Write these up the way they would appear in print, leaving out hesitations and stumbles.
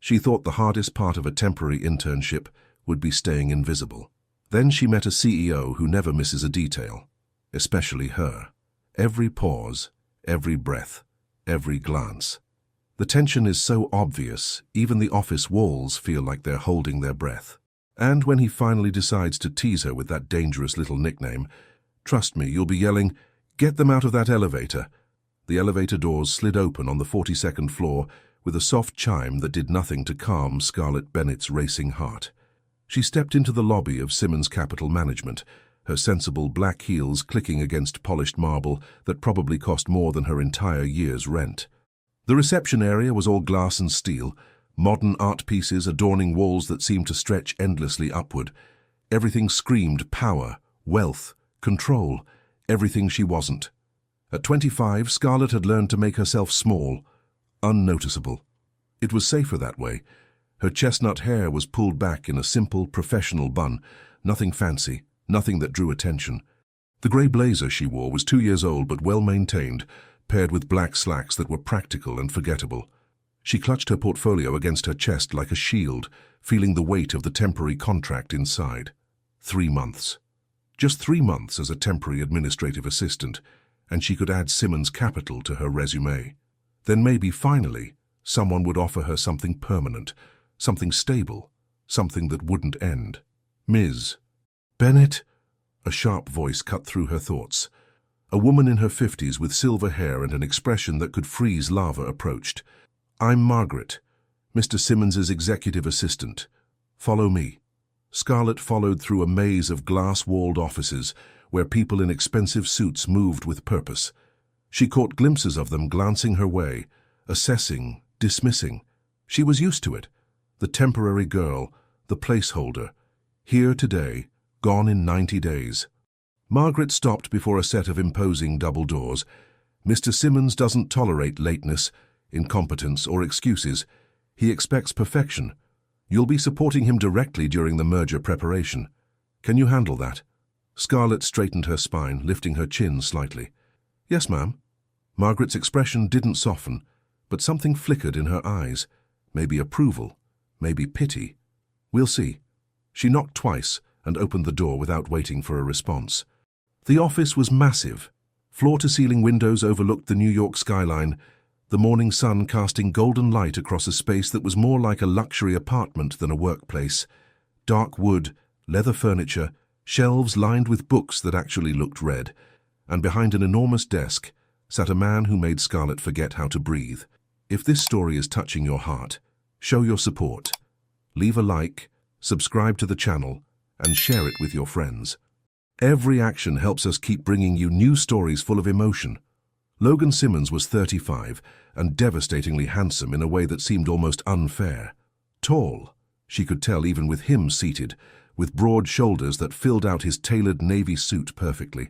She thought the hardest part of a temporary internship would be staying invisible. Then she met a CEO who never misses a detail, especially her. Every pause, every breath, every glance. The tension is so obvious, even the office walls feel like they're holding their breath. And when he finally decides to tease her with that dangerous little nickname, trust me, you'll be yelling, "Get them out of that elevator." The elevator doors slid open on the 42nd floor with a soft chime that did nothing to calm Scarlett Bennett's racing heart. She stepped into the lobby of Simmons Capital Management, her sensible black heels clicking against polished marble that probably cost more than her entire year's rent. The reception area was all glass and steel, modern art pieces adorning walls that seemed to stretch endlessly upward. Everything screamed power, wealth, control, everything she wasn't. At 25, Scarlett had learned to make herself small, unnoticeable. It was safer that way. Her chestnut hair was pulled back in a simple, professional bun, nothing fancy, nothing that drew attention. The grey blazer she wore was 2 years old but well-maintained, paired with black slacks that were practical and forgettable. She clutched her portfolio against her chest like a shield, feeling the weight of the temporary contract inside. 3 months. Just 3 months as a temporary administrative assistant, and she could add Simmons Capital to her resume. Then maybe, finally, someone would offer her something permanent, something stable, something that wouldn't end. "Ms. Bennett?" A sharp voice cut through her thoughts. A woman in her 50s with silver hair and an expression that could freeze lava approached. "I'm Margaret, Mr. Simmons's executive assistant. Follow me." Scarlett followed through a maze of glass-walled offices where people in expensive suits moved with purpose. She caught glimpses of them glancing her way, assessing, dismissing. She was used to it. The temporary girl, the placeholder. Here today, gone in 90 days. Margaret stopped before a set of imposing double doors. "Mr. Simmons doesn't tolerate lateness, incompetence, or excuses. He expects perfection. You'll be supporting him directly during the merger preparation. Can you handle that?" Scarlett straightened her spine, lifting her chin slightly. "Yes, ma'am." Margaret's expression didn't soften, but something flickered in her eyes. Maybe approval, maybe pity. "We'll see." She knocked twice and opened the door without waiting for a response. The office was massive. Floor-to-ceiling windows overlooked the New York skyline, the morning sun casting golden light across a space that was more like a luxury apartment than a workplace. Dark wood, leather furniture, shelves lined with books that actually looked red, and behind an enormous desk sat a man who made Scarlett forget how to breathe. If this story is touching your heart, show your support. Leave a like, subscribe to the channel, and share it with your friends. Every action helps us keep bringing you new stories full of emotion. Logan Simmons was 35 and devastatingly handsome in a way that seemed almost unfair. Tall, she could tell even with him seated, with broad shoulders that filled out his tailored navy suit perfectly.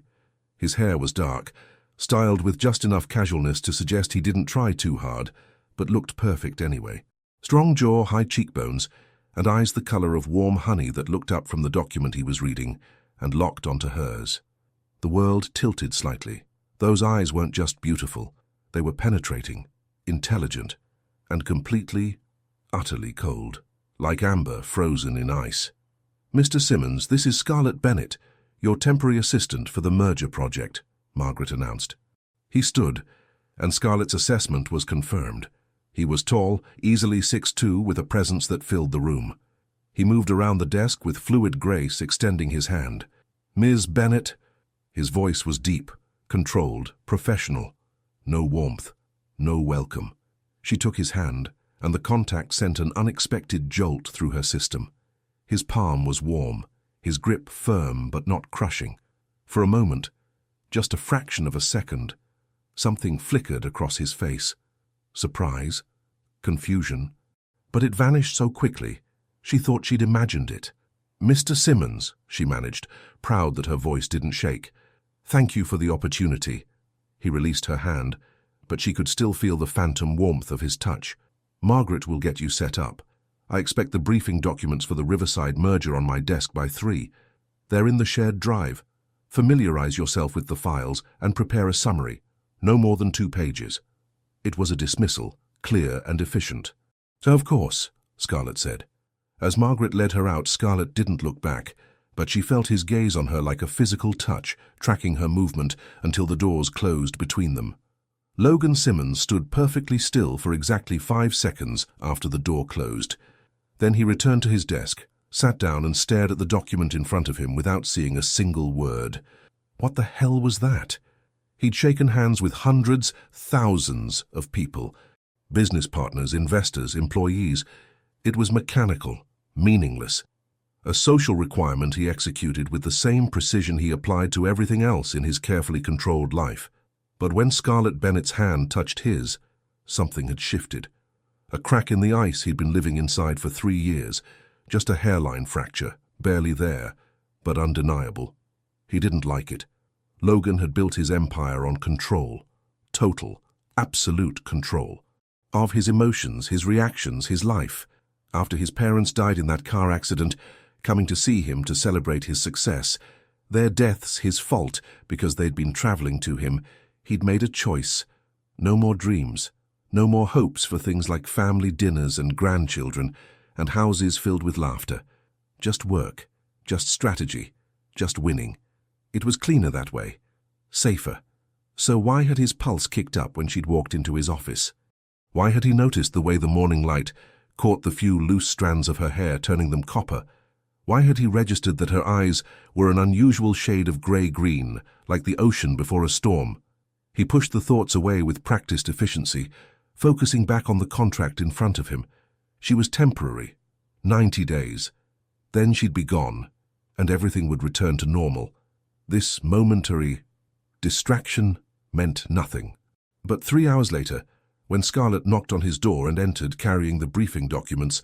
His hair was dark, styled with just enough casualness to suggest he didn't try too hard, but looked perfect anyway. Strong jaw, high cheekbones, and eyes the color of warm honey that looked up from the document he was reading and locked onto hers. The world tilted slightly. Those eyes weren't just beautiful. They were penetrating, intelligent, and completely, utterly cold, like amber frozen in ice. "Mr. Simmons, this is Scarlett Bennett, your temporary assistant for the merger project," Margaret announced. He stood, and Scarlett's assessment was confirmed. He was tall, easily 6'2", with a presence that filled the room. He moved around the desk with fluid grace, extending his hand. "Ms. Bennett." His voice was deep, controlled, professional. No warmth, no welcome. She took his hand, and the contact sent an unexpected jolt through her system. His palm was warm, his grip firm but not crushing. For a moment, just a fraction of a second, something flickered across his face. Surprise, confusion, but it vanished so quickly, she thought she'd imagined it. "Mr. Simmons," she managed, proud that her voice didn't shake. "Thank you for the opportunity." He released her hand, but she could still feel the phantom warmth of his touch. "Margaret will get you set up. I expect the briefing documents for the Riverside merger on my desk by 3. They're in the shared drive. Familiarize yourself with the files and prepare a summary, no more than 2 pages. It was a dismissal, clear and efficient. "So of course," Scarlett said. As Margaret led her out, Scarlett didn't look back, but she felt his gaze on her like a physical touch, tracking her movement until the doors closed between them. Logan Simmons stood perfectly still for exactly 5 seconds after the door closed. Then he returned to his desk, sat down and stared at the document in front of him without seeing a single word. What the hell was that? He'd shaken hands with hundreds, thousands of people. Business partners, investors, employees. It was mechanical, meaningless. A social requirement he executed with the same precision he applied to everything else in his carefully controlled life. But when Scarlett Bennett's hand touched his, something had shifted. A crack in the ice he'd been living inside for 3 years. Just a hairline fracture, barely there, but undeniable. He didn't like it. Logan had built his empire on control. Total, absolute control. Of his emotions, his reactions, his life. After his parents died in that car accident, coming to see him to celebrate his success, their deaths his fault because they'd been traveling to him, he'd made a choice. No more dreams. No more hopes for things like family dinners and grandchildren and houses filled with laughter. Just work. Just strategy. Just winning. It was cleaner that way. Safer. So why had his pulse kicked up when she'd walked into his office? Why had he noticed the way the morning light caught the few loose strands of her hair, turning them copper? Why had he registered that her eyes were an unusual shade of grey-green, like the ocean before a storm? He pushed the thoughts away with practiced efficiency, focusing back on the contract in front of him. She was temporary, 90 days. Then she'd be gone, and everything would return to normal. This momentary distraction meant nothing. But 3 hours later, when Scarlett knocked on his door and entered carrying the briefing documents,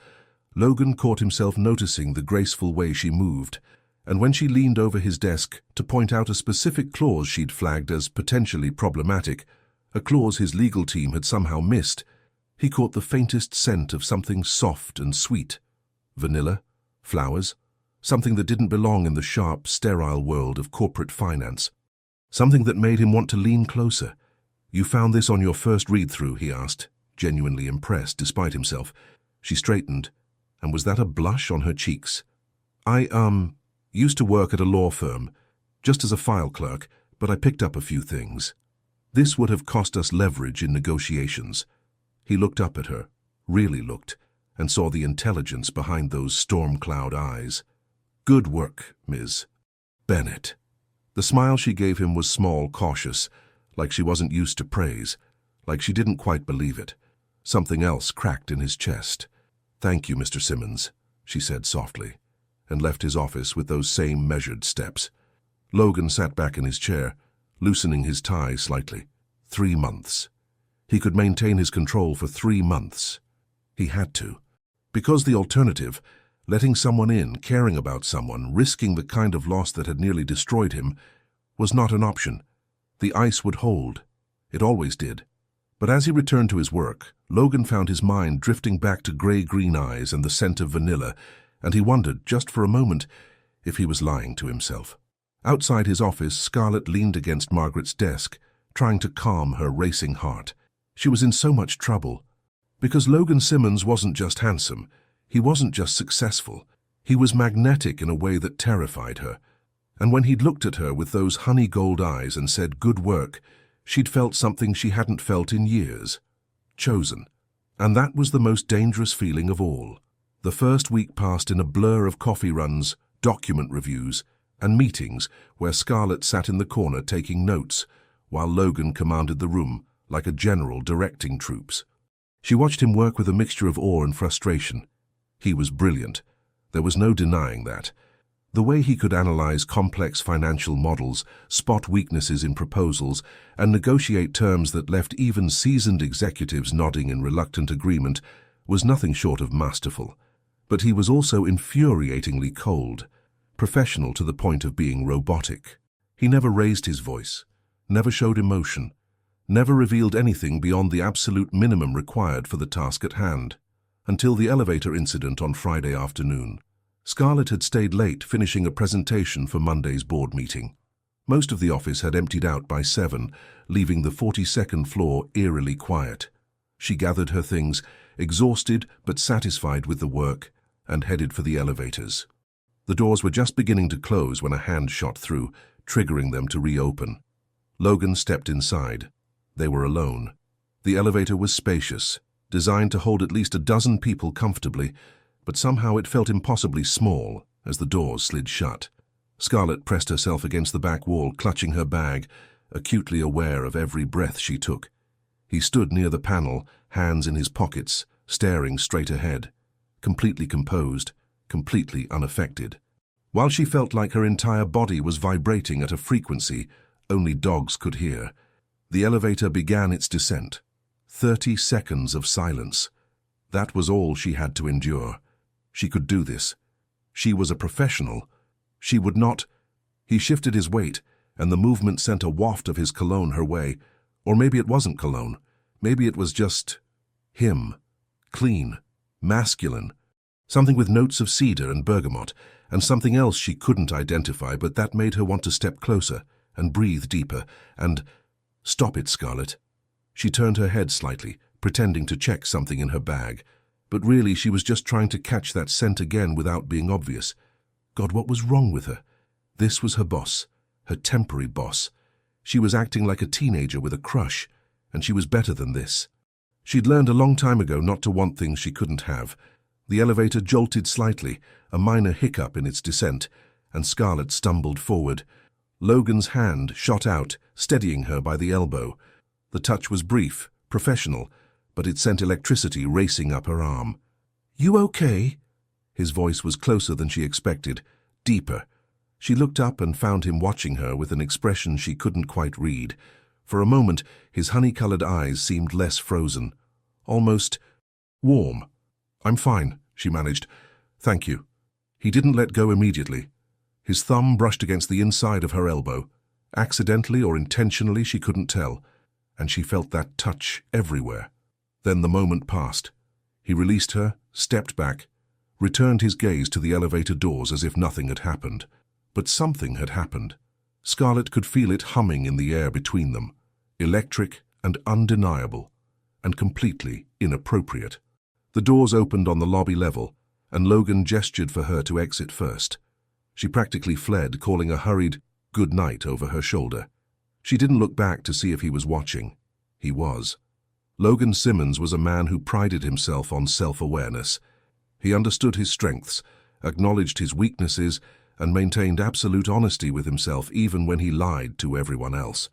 Logan caught himself noticing the graceful way she moved, and when she leaned over his desk to point out a specific clause she'd flagged as potentially problematic, a clause his legal team had somehow missed, he caught the faintest scent of something soft and sweet. Vanilla, flowers, something that didn't belong in the sharp, sterile world of corporate finance. Something that made him want to lean closer. "You found this on your first read-through?" he asked, genuinely impressed despite himself. She straightened, and was that a blush on her cheeks? "I, used to work at a law firm, just as a file clerk, but I picked up a few things. This would have cost us leverage in negotiations." He looked up at her, really looked, and saw the intelligence behind those storm cloud eyes. "Good work, Ms. Bennett." The smile she gave him was small, cautious, like she wasn't used to praise, like she didn't quite believe it. Something else cracked in his chest. "Thank you, Mr. Simmons," she said softly, and left his office with those same measured steps. Logan sat back in his chair, loosening his tie slightly. 3 months. He could maintain his control for 3 months. He had to. Because the alternative, letting someone in, caring about someone, risking the kind of loss that had nearly destroyed him, was not an option. The ice would hold. It always did. But as he returned to his work, Logan found his mind drifting back to grey-green eyes and the scent of vanilla, and he wondered, just for a moment, if he was lying to himself. Outside his office, Scarlett leaned against Margaret's desk, trying to calm her racing heart. She was in so much trouble. Because Logan Simmons wasn't just handsome, he wasn't just successful, he was magnetic in a way that terrified her. And when he'd looked at her with those honey gold eyes and said, "Good work," she'd felt something she hadn't felt in years. Chosen. And that was the most dangerous feeling of all. The first week passed in a blur of coffee runs, document reviews, and meetings where Scarlett sat in the corner taking notes, while Logan commanded the room like a general directing troops. She watched him work with a mixture of awe and frustration. He was brilliant. There was no denying that. The way he could analyze complex financial models, spot weaknesses in proposals, and negotiate terms that left even seasoned executives nodding in reluctant agreement was nothing short of masterful. But he was also infuriatingly cold, professional to the point of being robotic. He never raised his voice, never showed emotion, never revealed anything beyond the absolute minimum required for the task at hand, until the elevator incident on Friday afternoon. Scarlett had stayed late finishing a presentation for Monday's board meeting. Most of the office had emptied out by 7, leaving the 42nd floor eerily quiet. She gathered her things, exhausted but satisfied with the work, and headed for the elevators. The doors were just beginning to close when a hand shot through, triggering them to reopen. Logan stepped inside. They were alone. The elevator was spacious, designed to hold at least a dozen people comfortably, but somehow it felt impossibly small as the doors slid shut. Scarlett pressed herself against the back wall, clutching her bag, acutely aware of every breath she took. He stood near the panel, hands in his pockets, staring straight ahead, completely composed, completely unaffected. While she felt like her entire body was vibrating at a frequency only dogs could hear, the elevator began its descent. 30 seconds of silence. That was all she had to endure. She could do this. She was a professional. She would not. He shifted his weight, and the movement sent a waft of his cologne her way. Or maybe it wasn't cologne. Maybe it was just him. Clean, masculine. Something with notes of cedar and bergamot, and something else she couldn't identify, but that made her want to step closer and breathe deeper and... Stop it, Scarlett. She turned her head slightly, pretending to check something in her bag, but really she was just trying to catch that scent again without being obvious. God, what was wrong with her? This was her boss, her temporary boss. She was acting like a teenager with a crush, and she was better than this. She'd learned a long time ago not to want things she couldn't have. The elevator jolted slightly, a minor hiccup in its descent, and Scarlett stumbled forward. Logan's hand shot out, steadying her by the elbow. The touch was brief, professional, but it sent electricity racing up her arm. "You okay?" His voice was closer than she expected, deeper. She looked up and found him watching her with an expression she couldn't quite read. For a moment, his honey-colored eyes seemed less frozen, almost warm. "I'm fine," she managed. "Thank you." He didn't let go immediately. His thumb brushed against the inside of her elbow. Accidentally or intentionally, she couldn't tell, and she felt that touch everywhere. Then the moment passed. He released her, stepped back, returned his gaze to the elevator doors as if nothing had happened. But something had happened. Scarlett could feel it humming in the air between them, electric and undeniable, and completely inappropriate. The doors opened on the lobby level, and Logan gestured for her to exit first. She practically fled, calling a hurried good night over her shoulder. She didn't look back to see if he was watching. He was. Logan Simmons was a man who prided himself on self-awareness. He understood his strengths, acknowledged his weaknesses, and maintained absolute honesty with himself even when he lied to everyone else.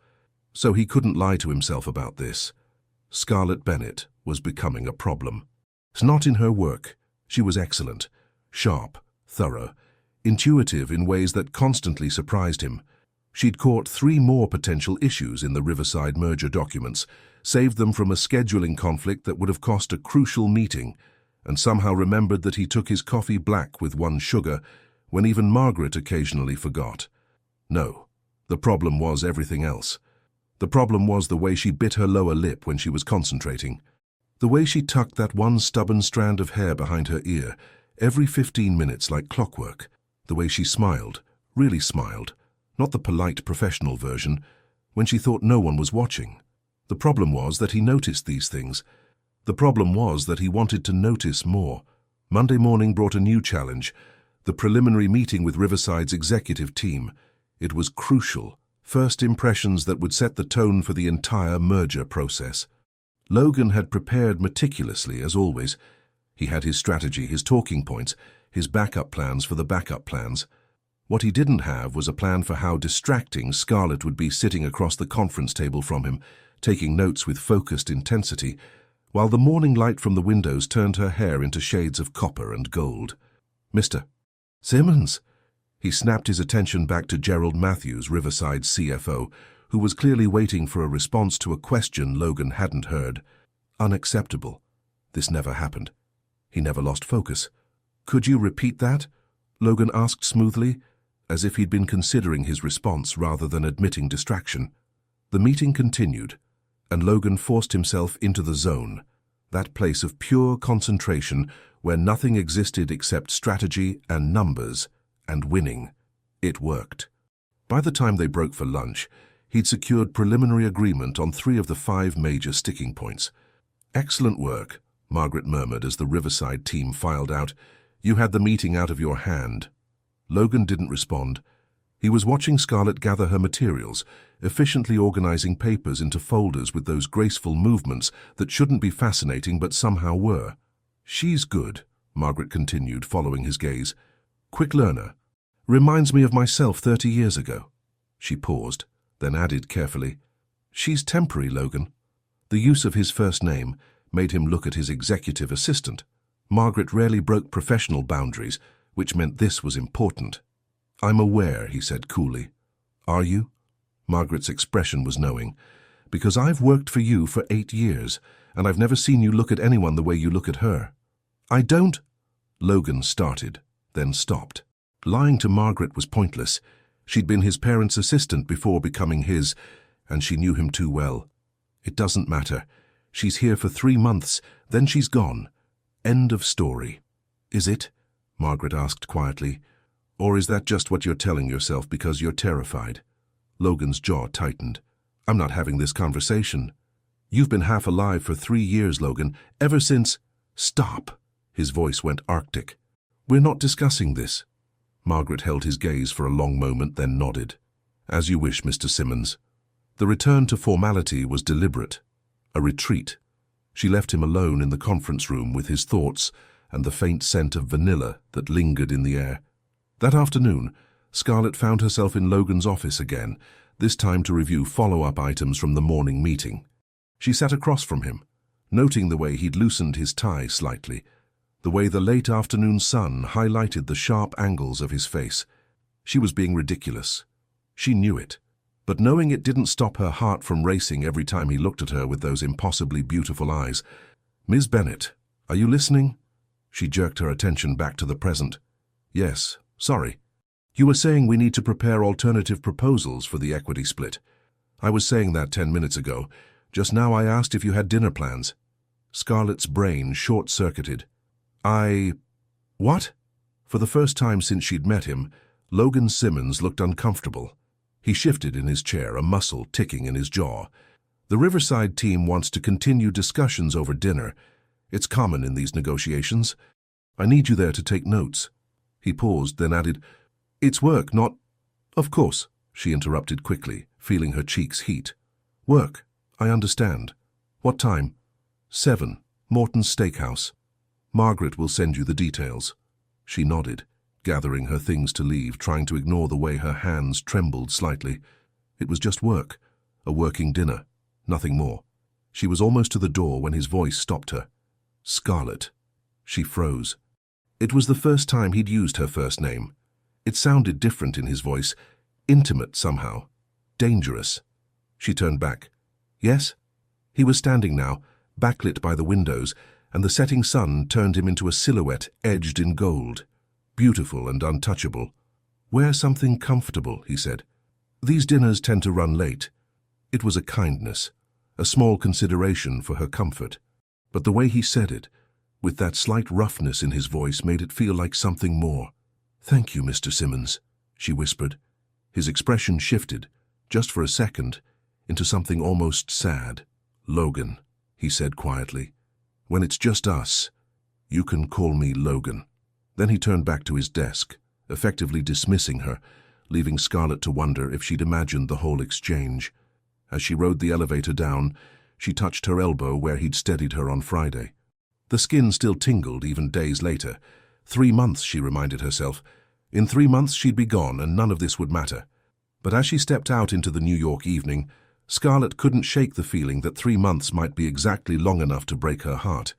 So he couldn't lie to himself about this. Scarlett Bennett was becoming a problem. Not in her work. She was excellent, sharp, thorough, intuitive in ways that constantly surprised him. She'd caught 3 more potential issues in the Riverside merger documents, saved them from a scheduling conflict that would have cost a crucial meeting, and somehow remembered that he took his coffee black with 1 sugar when even Margaret occasionally forgot. No, the problem was everything else. The problem was the way she bit her lower lip when she was concentrating, the way she tucked that 1 stubborn strand of hair behind her ear every 15 minutes like clockwork, the way she smiled, really smiled, not the polite professional version, when she thought no one was watching. The problem was that he noticed these things. The problem was that he wanted to notice more. Monday morning brought a new challenge, the preliminary meeting with Riverside's executive team. It was crucial, first impressions that would set the tone for the entire merger process. Logan had prepared meticulously, as always. He had his strategy, his talking points, his backup plans for the backup plans. What he didn't have was a plan for how distracting Scarlett would be sitting across the conference table from him, taking notes with focused intensity, while the morning light from the windows turned her hair into shades of copper and gold. "Mr. Simmons!" He snapped his attention back to Gerald Matthews, Riverside's CFO, who was clearly waiting for a response to a question Logan hadn't heard. Unacceptable. This never happened. He never lost focus. "Could you repeat that?" Logan asked smoothly, as if he'd been considering his response rather than admitting distraction. The meeting continued, and Logan forced himself into the zone, that place of pure concentration where nothing existed except strategy and numbers and winning. It worked. By the time they broke for lunch, he'd secured preliminary agreement on 3 of the 5 major sticking points. "Excellent work," Margaret murmured as the Riverside team filed out. "You had the meeting out of your hand." Logan didn't respond. He was watching Scarlett gather her materials, efficiently organizing papers into folders with those graceful movements that shouldn't be fascinating but somehow were. "She's good," Margaret continued, following his gaze. "Quick learner. Reminds me of myself 30 years ago." She paused, then added carefully, "She's temporary, Logan." The use of his first name made him look at his executive assistant. Margaret rarely broke professional boundaries, which meant this was important. "I'm aware," he said coolly. "Are you?" Margaret's expression was knowing. "Because I've worked for you for 8 years, and I've never seen you look at anyone the way you look at her." "I don't—" Logan started, then stopped. Lying to Margaret was pointless. She'd been his parents' assistant before becoming his, and she knew him too well. "It doesn't matter. She's here for 3 months, then she's gone. End of story." "Is it?" Margaret asked quietly. "Or is that just what you're telling yourself because you're terrified?" Logan's jaw tightened. "I'm not having this conversation. You've been half alive for 3 years, Logan, ever since—" "Stop!" His voice went arctic. "We're not discussing this." Margaret held his gaze for a long moment, then nodded. "As you wish, Mr. Simmons." The return to formality was deliberate. A retreat. She left him alone in the conference room with his thoughts and the faint scent of vanilla that lingered in the air. That afternoon, Scarlett found herself in Logan's office again, this time to review follow-up items from the morning meeting. She sat across from him, noting the way he'd loosened his tie slightly, the way the late afternoon sun highlighted the sharp angles of his face. She was being ridiculous. She knew it, but knowing it didn't stop her heart from racing every time he looked at her with those impossibly beautiful eyes. "Ms. Bennett, are you listening?" She jerked her attention back to the present. "Yes, sorry. You were saying we need to prepare alternative proposals for the equity split. I was saying that 10 minutes ago. Just now I asked if you had dinner plans." Scarlett's brain short-circuited. What?" For the first time since she'd met him, Logan Simmons looked uncomfortable. He shifted in his chair, a muscle ticking in his jaw. "The Riverside team wants to continue discussions over dinner. It's common in these negotiations. I need you there to take notes." He paused, then added, "It's work, not—" "Of course," she interrupted quickly, feeling her cheeks heat. "Work, I understand. What time?" 7, Morton's Steakhouse. "Margaret will send you the details." She nodded, gathering her things to leave, trying to ignore the way her hands trembled slightly. It was just work, a working dinner, nothing more. She was almost to the door when his voice stopped her. "Scarlett." She froze. It was the first time he'd used her first name. It sounded different in his voice, intimate somehow, dangerous. She turned back. "Yes?" He was standing now, backlit by the windows, and the setting sun turned him into a silhouette edged in gold. Beautiful and untouchable. "Wear something comfortable," he said. "These dinners tend to run late." It was a kindness, a small consideration for her comfort. But the way he said it, with that slight roughness in his voice, made it feel like something more. "Thank you, Mr. Simmons," she whispered. His expression shifted, just for a second, into something almost sad. "Logan," he said quietly. "When it's just us, you can call me Logan." Then he turned back to his desk, effectively dismissing her, leaving Scarlett to wonder if she'd imagined the whole exchange. As she rode the elevator down, she touched her elbow where he'd steadied her on Friday. The skin still tingled even days later. 3 months, she reminded herself. In 3 months she'd be gone and none of this would matter. But as she stepped out into the New York evening, Scarlett couldn't shake the feeling that 3 months might be exactly long enough to break her heart.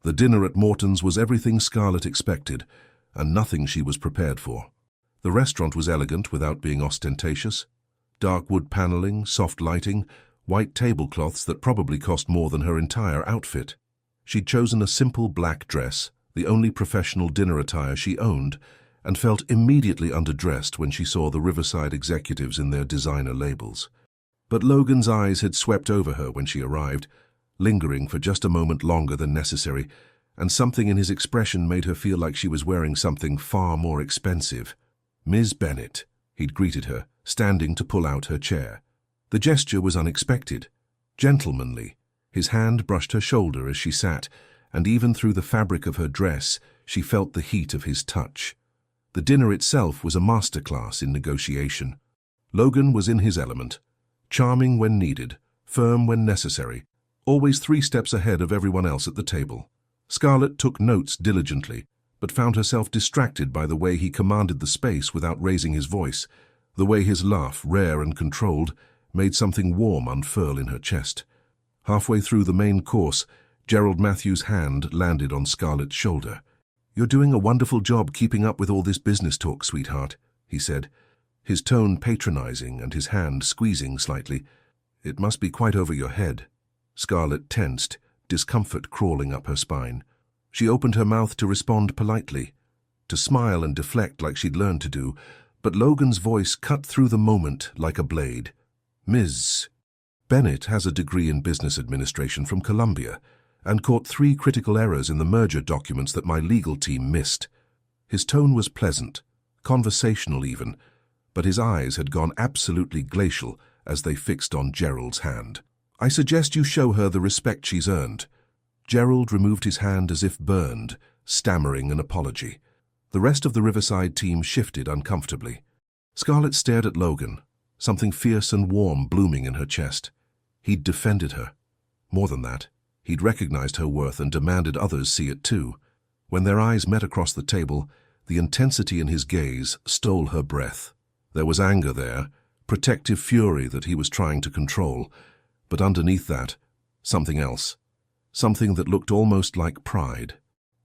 The dinner at Morton's was everything Scarlett expected, and nothing she was prepared for. The restaurant was elegant without being ostentatious. Dark wood paneling, soft lighting, white tablecloths that probably cost more than her entire outfit. She'd chosen a simple black dress, the only professional dinner attire she owned, and felt immediately underdressed when she saw the Riverside executives in their designer labels. But Logan's eyes had swept over her when she arrived, lingering for just a moment longer than necessary, and something in his expression made her feel like she was wearing something far more expensive. "Ms. Bennett," he'd greeted her, standing to pull out her chair. The gesture was unexpected, gentlemanly. His hand brushed her shoulder as she sat, and even through the fabric of her dress, she felt the heat of his touch. The dinner itself was a masterclass in negotiation. Logan was in his element, charming when needed, firm when necessary, always 3 steps ahead of everyone else at the table. Scarlett took notes diligently, but found herself distracted by the way he commanded the space without raising his voice, the way his laugh, rare and controlled, made something warm unfurl in her chest. Halfway through the main course, Gerald Matthews' hand landed on Scarlett's shoulder. "You're doing a wonderful job keeping up with all this business talk, sweetheart," he said, his tone patronizing and his hand squeezing slightly. "It must be quite over your head." Scarlett tensed, discomfort crawling up her spine. She opened her mouth to respond politely, to smile and deflect like she'd learned to do, but Logan's voice cut through the moment like a blade. "Ms. Bennett has a degree in business administration from Columbia and caught 3 critical errors in the merger documents that my legal team missed." His tone was pleasant, conversational even, but his eyes had gone absolutely glacial as they fixed on Gerald's hand. "I suggest you show her the respect she's earned." Gerald removed his hand as if burned, stammering an apology. The rest of the Riverside team shifted uncomfortably. Scarlett stared at Logan, something fierce and warm blooming in her chest. He'd defended her. More than that, he'd recognized her worth and demanded others see it too. When their eyes met across the table, the intensity in his gaze stole her breath. There was anger there, protective fury that he was trying to control, but underneath that, something else. Something that looked almost like pride.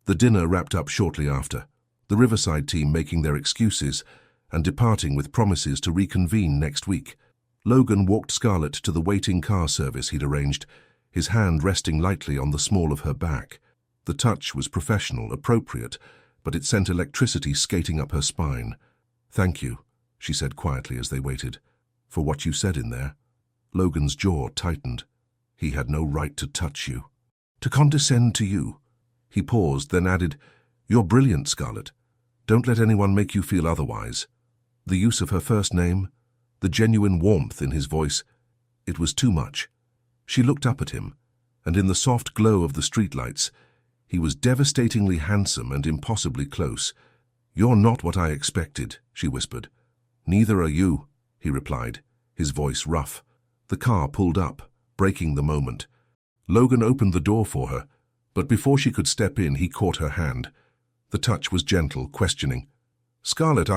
The dinner wrapped up shortly after, the Riverside team making their excuses and departing with promises to reconvene next week. Logan walked Scarlett to the waiting car service he'd arranged, his hand resting lightly on the small of her back. The touch was professional, appropriate, but it sent electricity skating up her spine. "Thank you," she said quietly as they waited, "for what you said in there." Logan's jaw tightened. "He had no right to touch you. To condescend to you." He paused, then added, "You're brilliant, Scarlett. Don't let anyone make you feel otherwise." The use of her first name, the genuine warmth in his voice, it was too much. She looked up at him, and in the soft glow of the streetlights, he was devastatingly handsome and impossibly close. "You're not what I expected," she whispered. "Neither are you," he replied, his voice rough. The car pulled up, breaking the moment. Logan opened the door for her, but before she could step in, he caught her hand. The touch was gentle, questioning. "Scarlett,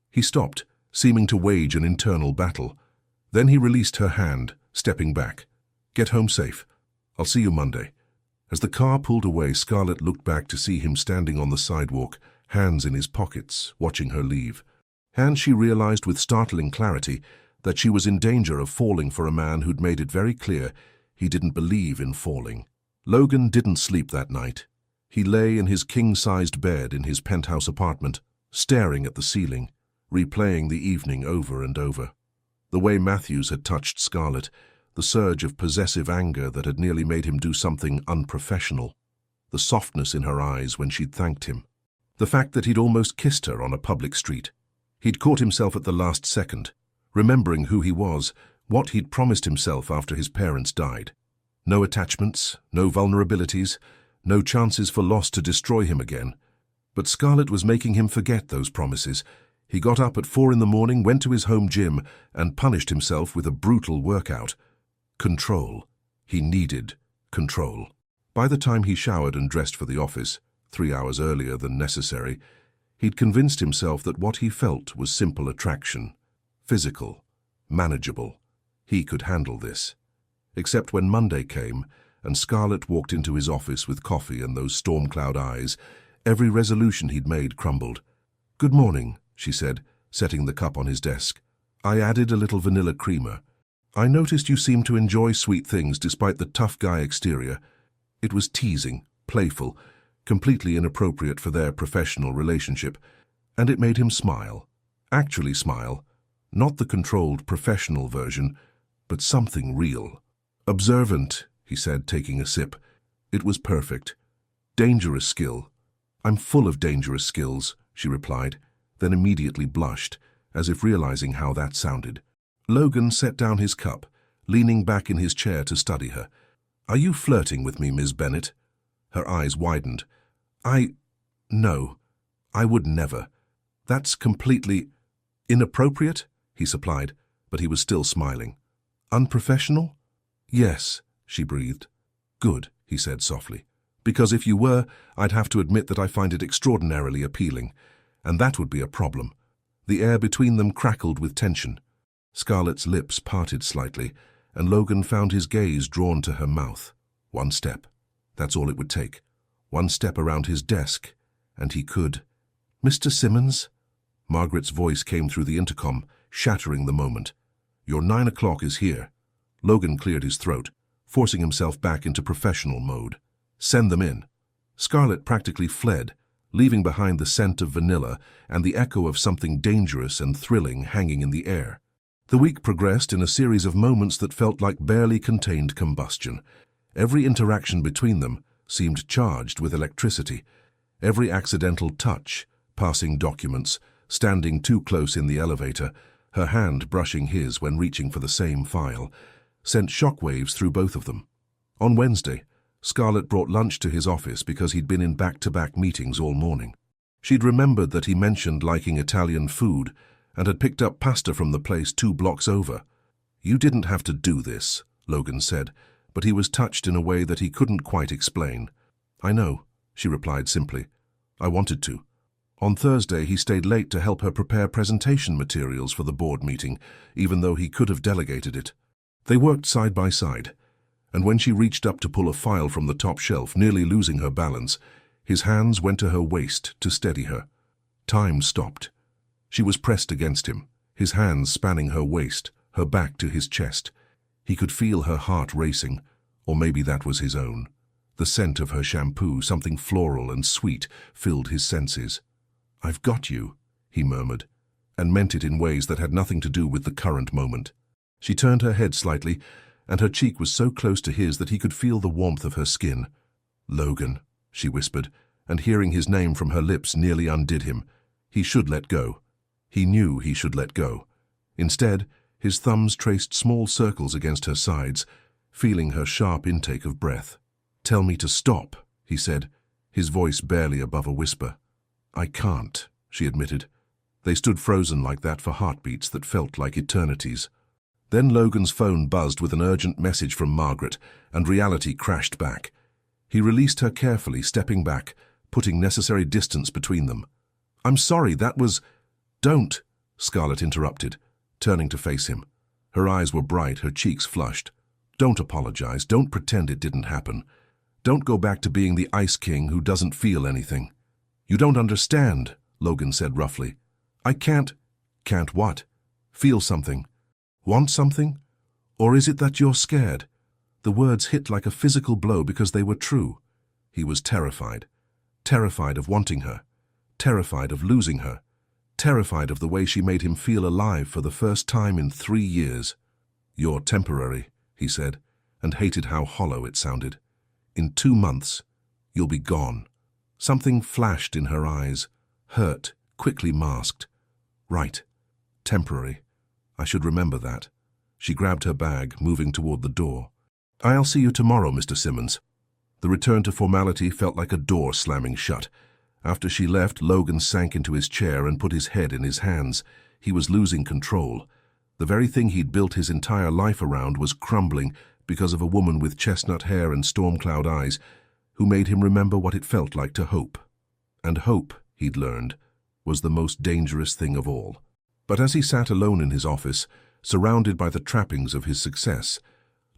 He stopped, seeming to wage an internal battle. Then he released her hand, stepping back. "Get home safe. I'll see you Monday." As the car pulled away, Scarlett looked back to see him standing on the sidewalk, hands in his pockets, watching her leave. And she realized with startling clarity that she was in danger of falling for a man who'd made it very clear he didn't believe in falling. Logan didn't sleep that night. He lay in his king-sized bed in his penthouse apartment, staring at the ceiling, replaying the evening over and over. The way Matthews had touched Scarlett, the surge of possessive anger that had nearly made him do something unprofessional, the softness in her eyes when she'd thanked him, the fact that he'd almost kissed her on a public street. He'd caught himself at the last second, remembering who he was, what he'd promised himself after his parents died. No attachments, no vulnerabilities, no chances for loss to destroy him again. But Scarlett was making him forget those promises. He got up at 4 in the morning, went to his home gym, and punished himself with a brutal workout. Control. He needed control. By the time he showered and dressed for the office, 3 hours earlier than necessary, he'd convinced himself that what he felt was simple attraction. Physical. Manageable. He could handle this. Except when Monday came, and Scarlett walked into his office with coffee and those storm-cloud eyes, every resolution he'd made crumbled. "Good morning," she said, setting the cup on his desk. "I added a little vanilla creamer. I noticed you seem to enjoy sweet things despite the tough guy exterior." It was teasing, playful, completely inappropriate for their professional relationship, and it made him smile. Actually smile. Not the controlled professional version, but something real. "Observant," he said, taking a sip. It was perfect. "Dangerous skill." "I'm full of dangerous skills," she replied, then immediately blushed, as if realizing how that sounded. Logan set down his cup, leaning back in his chair to study her. "Are you flirting with me, Ms. Bennett?" Her eyes widened. No, I would never. That's completely inappropriate, he supplied, but he was still smiling. Unprofessional? Yes, she breathed. Good, he said softly. Because if you were, I'd have to admit that I find it extraordinarily appealing, and that would be a problem. The air between them crackled with tension. Scarlett's lips parted slightly, and Logan found his gaze drawn to her mouth. One step. That's all it would take. One step around his desk, and he could. Mr. Simmons? Margaret's voice came through the intercom, shattering the moment. Your 9 o'clock is here. Logan cleared his throat, forcing himself back into professional mode. Send them in. Scarlett practically fled, leaving behind the scent of vanilla and the echo of something dangerous and thrilling hanging in the air. The week progressed in a series of moments that felt like barely contained combustion. Every interaction between them seemed charged with electricity. Every accidental touch, passing documents, standing too close in the elevator, her hand brushing his when reaching for the same file, sent shockwaves through both of them. On Wednesday, Scarlett brought lunch to his office because he'd been in back-to-back meetings all morning. She'd remembered that he mentioned liking Italian food and had picked up pasta from the place 2 blocks over. You didn't have to do this, Logan said, but he was touched in a way that he couldn't quite explain. I know, she replied simply. I wanted to. On Thursday, he stayed late to help her prepare presentation materials for the board meeting, even though he could have delegated it. They worked side by side, and when she reached up to pull a file from the top shelf, nearly losing her balance, his hands went to her waist to steady her. Time stopped. She was pressed against him, his hands spanning her waist, her back to his chest. He could feel her heart racing, or maybe that was his own. The scent of her shampoo, something floral and sweet, filled his senses. I've got you, he murmured, and meant it in ways that had nothing to do with the current moment. She turned her head slightly, and her cheek was so close to his that he could feel the warmth of her skin. Logan, she whispered, and hearing his name from her lips nearly undid him. He should let go. He knew he should let go. Instead, his thumbs traced small circles against her sides, feeling her sharp intake of breath. Tell me to stop, he said, his voice barely above a whisper. I can't, she admitted. They stood frozen like that for heartbeats that felt like eternities. Then Logan's phone buzzed with an urgent message from Margaret, and reality crashed back. He released her carefully, stepping back, putting necessary distance between them. I'm sorry, that was... Don't, Scarlett interrupted, turning to face him. Her eyes were bright, her cheeks flushed. Don't apologize, don't pretend it didn't happen. Don't go back to being the Ice King who doesn't feel anything. You don't understand, Logan said roughly. I can't... Can't what? Feel something. Want something? Or is it that you're scared? The words hit like a physical blow because they were true. He was terrified. Terrified of wanting her. Terrified of losing her. Terrified of the way she made him feel alive for the first time in 3 years. You're temporary, he said, and hated how hollow it sounded. In 2 months, you'll be gone. Something flashed in her eyes, hurt, quickly masked. Right. Temporary. I should remember that. She grabbed her bag, moving toward the door. I'll see you tomorrow, Mr. Simmons. The return to formality felt like a door slamming shut. After she left, Logan sank into his chair and put his head in his hands. He was losing control. The very thing he'd built his entire life around was crumbling because of a woman with chestnut hair and storm-cloud eyes who made him remember what it felt like to hope. And hope, he'd learned, was the most dangerous thing of all. But as he sat alone in his office, surrounded by the trappings of his success,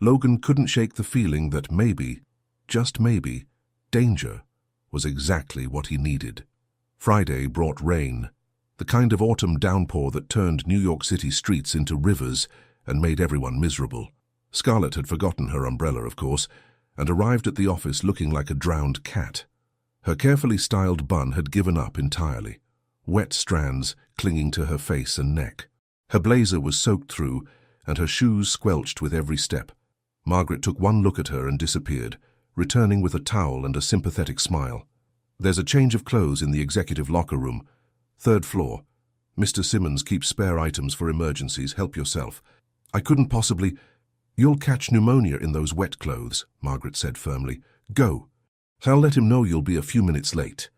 Logan couldn't shake the feeling that maybe, just maybe, danger was exactly what he needed. Friday brought rain, the kind of autumn downpour that turned New York City streets into rivers and made everyone miserable. Scarlett had forgotten her umbrella, of course, and arrived at the office looking like a drowned cat. Her carefully styled bun had given up entirely, wet strands clinging to her face and neck. Her blazer was soaked through, and her shoes squelched with every step. Margaret took one look at her and disappeared, returning with a towel and a sympathetic smile. There's a change of clothes in the executive locker room. 3rd floor. Mr. Simmons keeps spare items for emergencies. Help yourself. I couldn't possibly... You'll catch pneumonia in those wet clothes, Margaret said firmly. Go. I'll let him know you'll be a few minutes late.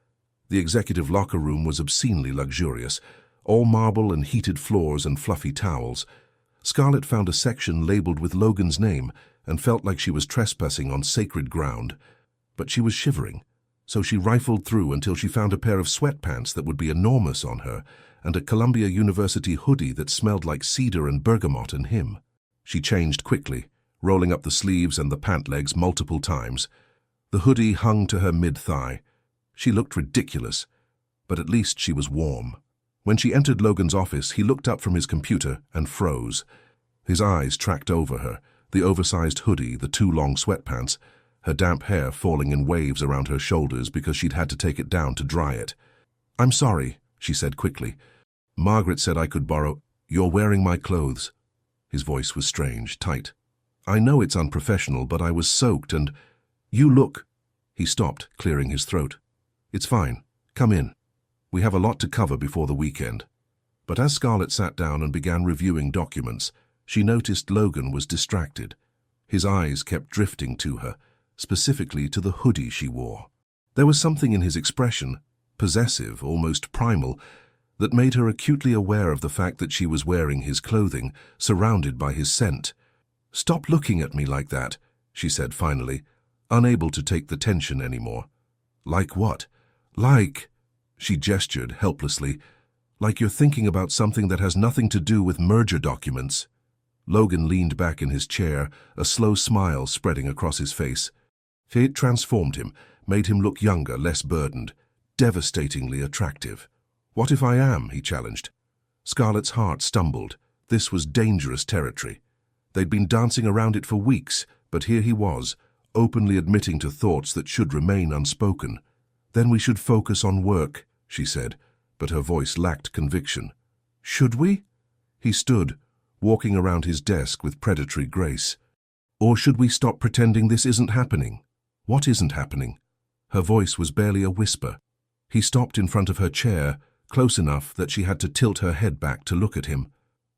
The executive locker room was obscenely luxurious, all marble and heated floors and fluffy towels. Scarlett found a section labeled with Logan's name and felt like she was trespassing on sacred ground. But she was shivering, so she rifled through until she found a pair of sweatpants that would be enormous on her and a Columbia University hoodie that smelled like cedar and bergamot and him. She changed quickly, rolling up the sleeves and the pant legs multiple times. The hoodie hung to her mid-thigh. She looked ridiculous, but at least she was warm. When she entered Logan's office, he looked up from his computer and froze. His eyes tracked over her, the oversized hoodie, the too long sweatpants, her damp hair falling in waves around her shoulders because she'd had to take it down to dry it. "I'm sorry," she said quickly. "Margaret said I could borrow—" "You're wearing my clothes." His voice was strange, tight. "I know it's unprofessional, but I was soaked and— You look—" He stopped, clearing his throat. "It's fine. Come in. We have a lot to cover before the weekend." But as Scarlett sat down and began reviewing documents, she noticed Logan was distracted. His eyes kept drifting to her, specifically to the hoodie she wore. There was something in his expression, possessive, almost primal, that made her acutely aware of the fact that she was wearing his clothing, surrounded by his scent. "Stop looking at me like that," she said finally, unable to take the tension anymore. "Like what?" "Like," she gestured helplessly, "like you're thinking about something that has nothing to do with merger documents." Logan leaned back in his chair, a slow smile spreading across his face. It transformed him, made him look younger, less burdened, devastatingly attractive. "What if I am?" he challenged. Scarlett's heart stumbled. This was dangerous territory. They'd been dancing around it for weeks, but here he was, openly admitting to thoughts that should remain unspoken. "Then we should focus on work," she said, but her voice lacked conviction. "Should we?" He stood, walking around his desk with predatory grace. "Or should we stop pretending this isn't happening?" "What isn't happening?" Her voice was barely a whisper. He stopped in front of her chair, close enough that she had to tilt her head back to look at him.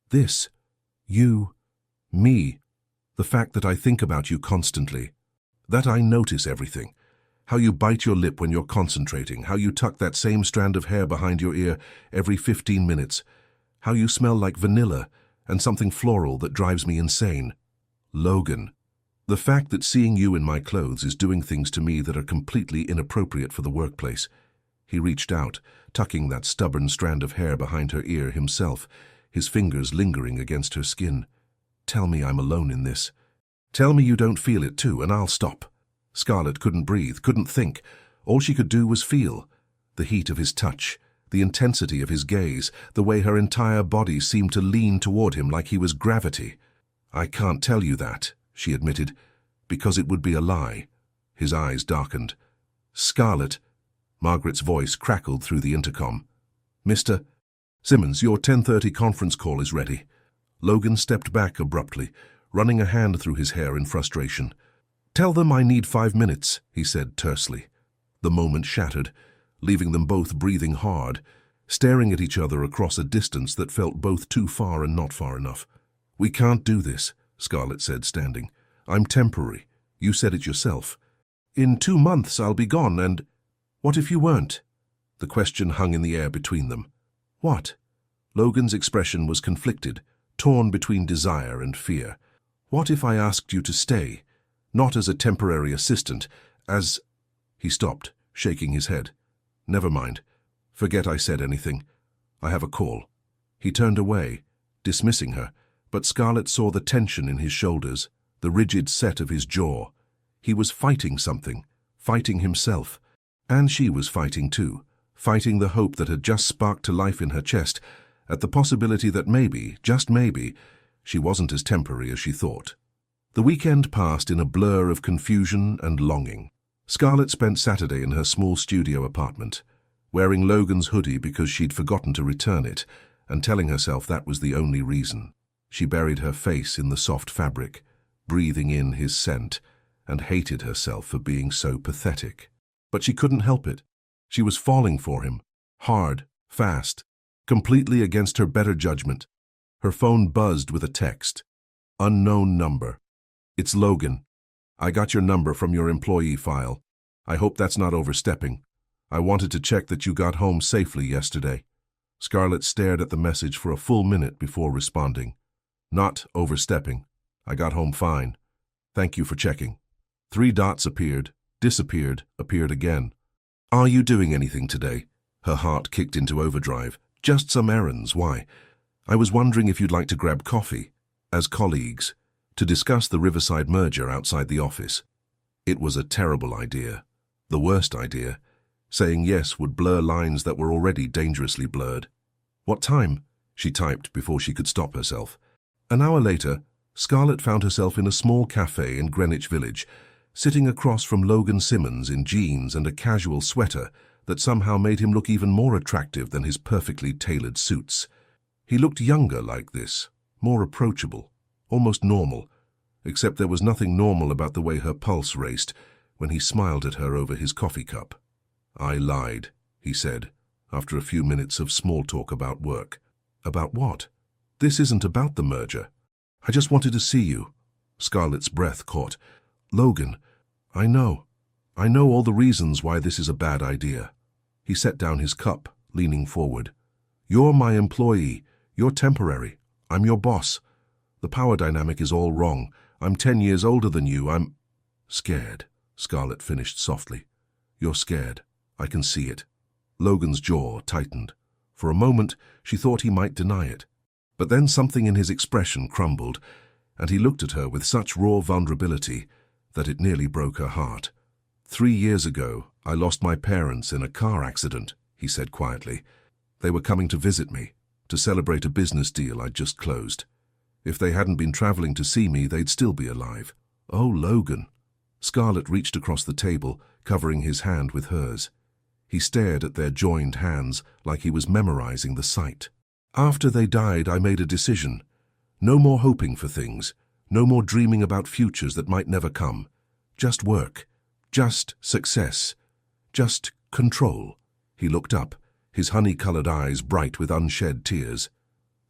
"This. You. Me. The fact that I think about you constantly. That I notice everything. How you bite your lip when you're concentrating, how you tuck that same strand of hair behind your ear every 15 minutes, how you smell like vanilla and something floral that drives me insane. Logan. The fact that seeing you in my clothes is doing things to me that are completely inappropriate for the workplace." He reached out, tucking that stubborn strand of hair behind her ear himself, his fingers lingering against her skin. "Tell me I'm alone in this. Tell me you don't feel it too, and I'll stop." Scarlett couldn't breathe, couldn't think. All she could do was feel. The heat of his touch, the intensity of his gaze, the way her entire body seemed to lean toward him like he was gravity. "I can't tell you that," she admitted, "because it would be a lie." His eyes darkened. "Scarlett," Margaret's voice crackled through the intercom. "Mr. Simmons, your 10:30 conference call is ready." Logan stepped back abruptly, running a hand through his hair in frustration. "Tell them I need 5 minutes," he said tersely. The moment shattered, leaving them both breathing hard, staring at each other across a distance that felt both too far and not far enough. "We can't do this," Scarlett said, standing. "I'm temporary. You said it yourself. In 2 months I'll be gone, and— What if you weren't?" The question hung in the air between them. "What?" Logan's expression was conflicted, torn between desire and fear. "What if I asked you to stay? Not as a temporary assistant, as—" He stopped, shaking his head. "Never mind. Forget I said anything. I have a call." He turned away, dismissing her, but Scarlett saw the tension in his shoulders, the rigid set of his jaw. He was fighting something, fighting himself. And she was fighting too, fighting the hope that had just sparked to life in her chest, at the possibility that maybe, just maybe, she wasn't as temporary as she thought. The weekend passed in a blur of confusion and longing. Scarlett spent Saturday in her small studio apartment, wearing Logan's hoodie because she'd forgotten to return it, and telling herself that was the only reason. She buried her face in the soft fabric, breathing in his scent, and hated herself for being so pathetic. But she couldn't help it. She was falling for him, hard, fast, completely against her better judgment. Her phone buzzed with a text. "Unknown number. It's Logan. I got your number from your employee file. I hope that's not overstepping. I wanted to check that you got home safely yesterday. Scarlett stared at the message for a full minute before responding. Not overstepping. I got home fine. Thank you for checking. 3 dots appeared, disappeared, appeared again. Are you doing anything today? Her heart kicked into overdrive. Just some errands, why? I was wondering if you'd like to grab coffee, as colleagues, to discuss the Riverside merger outside the office. It was a terrible idea. The worst idea. Saying yes would blur lines that were already dangerously blurred. What time? She typed before she could stop herself. An hour later, Scarlett found herself in a small cafe in Greenwich Village, sitting across from Logan Simmons in jeans and a casual sweater that somehow made him look even more attractive than his perfectly tailored suits. He looked younger like this, more approachable, almost normal, except there was nothing normal about the way her pulse raced when he smiled at her over his coffee cup. I lied, he said, after a few minutes of small talk about work. About what? This isn't about the merger. I just wanted to see you. Scarlett's breath caught. Logan, I know all the reasons why this is a bad idea. He set down his cup, leaning forward. You're my employee. You're temporary. I'm your boss. The power dynamic is all wrong. I'm 10 years older than you. I'm scared, Scarlett finished softly. You're scared. I can see it. Logan's jaw tightened. For a moment, she thought he might deny it. But then something in his expression crumbled, and he looked at her with such raw vulnerability that it nearly broke her heart. 3 years ago, I lost my parents in a car accident, he said quietly. They were coming to visit me, to celebrate a business deal I'd just closed. If they hadn't been traveling to see me, they'd still be alive. Oh, Logan. Scarlett reached across the table, covering his hand with hers. He stared at their joined hands like he was memorizing the sight. After they died, I made a decision. No more hoping for things. No more dreaming about futures that might never come. Just work. Just success. Just control. He looked up, his honey-colored eyes bright with unshed tears.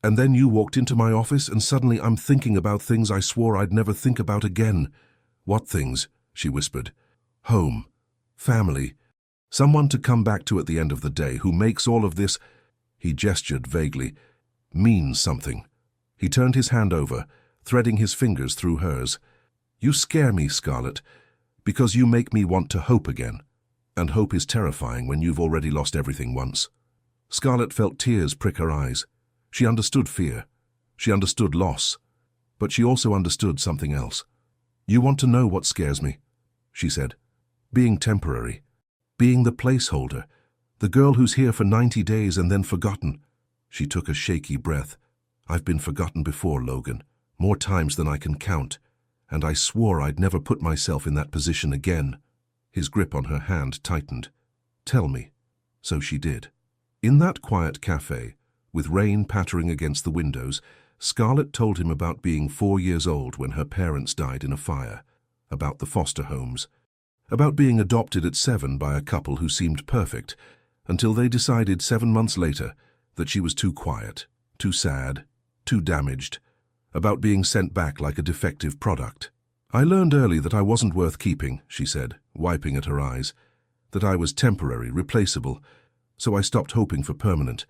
And then you walked into my office and suddenly I'm thinking about things I swore I'd never think about again. What things? She whispered. Home. Family. Someone to come back to at the end of the day who makes all of this, he gestured vaguely, means something. He turned his hand over, threading his fingers through hers. You scare me, Scarlett, because you make me want to hope again. And hope is terrifying when you've already lost everything once. Scarlett felt tears prick her eyes. She understood fear. She understood loss. But she also understood something else. You want to know what scares me, she said. Being temporary. Being the placeholder. The girl who's here for 90 days and then forgotten. She took a shaky breath. I've been forgotten before, Logan. More times than I can count. And I swore I'd never put myself in that position again. His grip on her hand tightened. Tell me. So she did. In that quiet cafe, with rain pattering against the windows, Scarlett told him about being 4 years old when her parents died in a fire, about the foster homes, about being adopted at 7 by a couple who seemed perfect, until they decided 7 months later that she was too quiet, too sad, too damaged, about being sent back like a defective product. I learned early that I wasn't worth keeping, she said, wiping at her eyes, that I was temporary, replaceable, so I stopped hoping for permanent.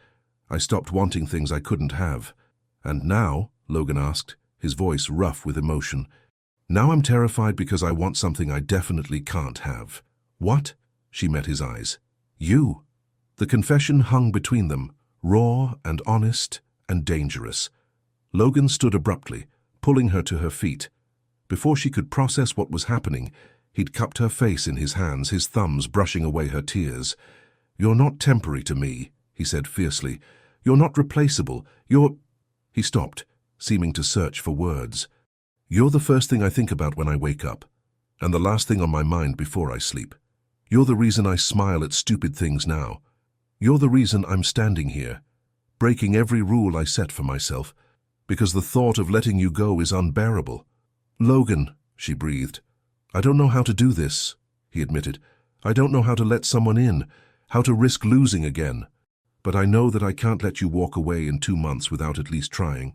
I stopped wanting things I couldn't have. And now, Logan asked, his voice rough with emotion, now I'm terrified because I want something I definitely can't have. What? She met his eyes. You. The confession hung between them, raw and honest and dangerous. Logan stood abruptly, pulling her to her feet. Before she could process what was happening, he'd cupped her face in his hands, his thumbs brushing away her tears. You're not temporary to me, he said fiercely. You're not replaceable. You're... He stopped, seeming to search for words. You're the first thing I think about when I wake up, and the last thing on my mind before I sleep. You're the reason I smile at stupid things now. You're the reason I'm standing here, breaking every rule I set for myself, because the thought of letting you go is unbearable. Logan, she breathed. I don't know how to do this, he admitted. I don't know how to let someone in, how to risk losing again. But I know that I can't let you walk away in 2 months without at least trying.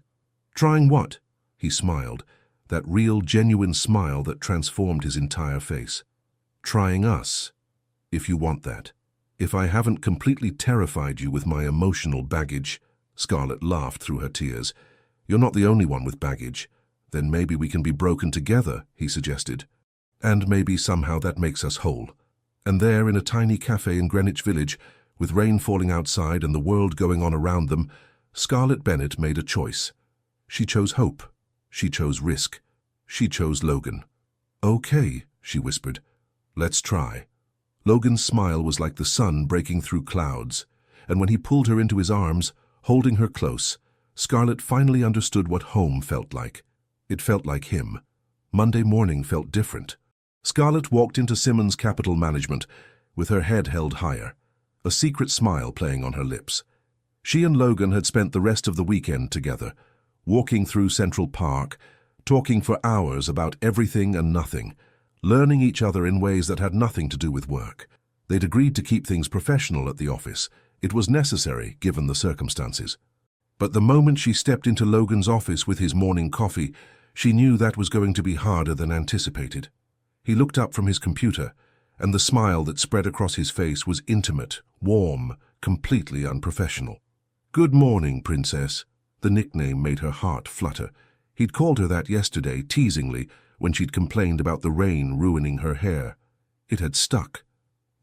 Trying what? He smiled, that real, genuine smile that transformed his entire face. Trying us, If you want that. If I haven't completely terrified you with my emotional baggage. Scarlett laughed through her tears. You're not the only one with baggage. Then maybe we can be broken together, he suggested. And maybe somehow that makes us whole. And there, in a tiny cafe in Greenwich Village, with rain falling outside and the world going on around them, Scarlett Bennett made a choice. She chose hope. She chose risk. She chose Logan. Okay, she whispered. Let's try. Logan's smile was like the sun breaking through clouds, and when he pulled her into his arms, holding her close, Scarlett finally understood what home felt like. It felt like him. Monday morning felt different. Scarlett walked into Simmons Capital Management with her head held higher, a secret smile playing on her lips. She and Logan had spent the rest of the weekend together, walking through Central Park, talking for hours about everything and nothing, learning each other in ways that had nothing to do with work. They'd agreed to keep things professional at the office. It was necessary, given the circumstances. But the moment she stepped into Logan's office with his morning coffee, she knew that was going to be harder than anticipated. He looked up from his computer, and the smile that spread across his face was intimate, warm, completely unprofessional. "Good morning, Princess." The nickname made her heart flutter. He'd called her that yesterday, teasingly, when she'd complained about the rain ruining her hair. It had stuck.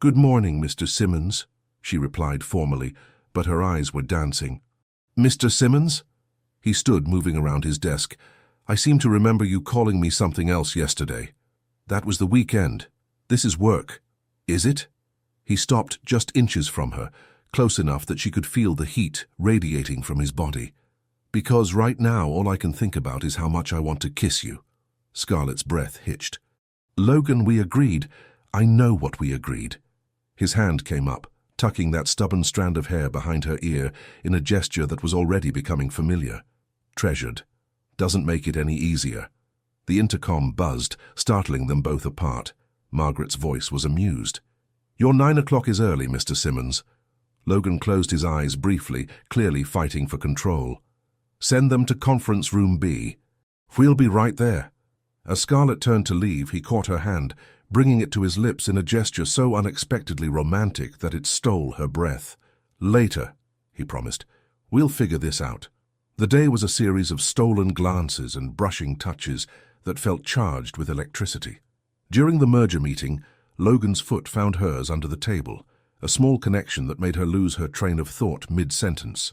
"Good morning, Mr. Simmons," she replied formally, but her eyes were dancing. "Mr. Simmons?" He stood, moving around his desk. "I seem to remember you calling me something else yesterday." "That was the weekend. This is work." "Is it?" He stopped just inches from her, close enough that she could feel the heat radiating from his body. "Because right now all I can think about is how much I want to kiss you." Scarlett's breath hitched. "Logan, we agreed. I know what we agreed." His hand came up, tucking that stubborn strand of hair behind her ear in a gesture that was already becoming familiar. Treasured. Doesn't make it any easier. The intercom buzzed, startling them both apart. Margaret's voice was amused. "Your 9 o'clock is early, Mr. Simmons." Logan closed his eyes briefly, clearly fighting for control. "Send them to conference room B. We'll be right there." As Scarlett turned to leave, he caught her hand, bringing it to his lips in a gesture so unexpectedly romantic that it stole her breath. "Later," he promised. "We'll figure this out." The day was a series of stolen glances and brushing touches that felt charged with electricity. During the merger meeting, Logan's foot found hers under the table, a small connection that made her lose her train of thought mid-sentence.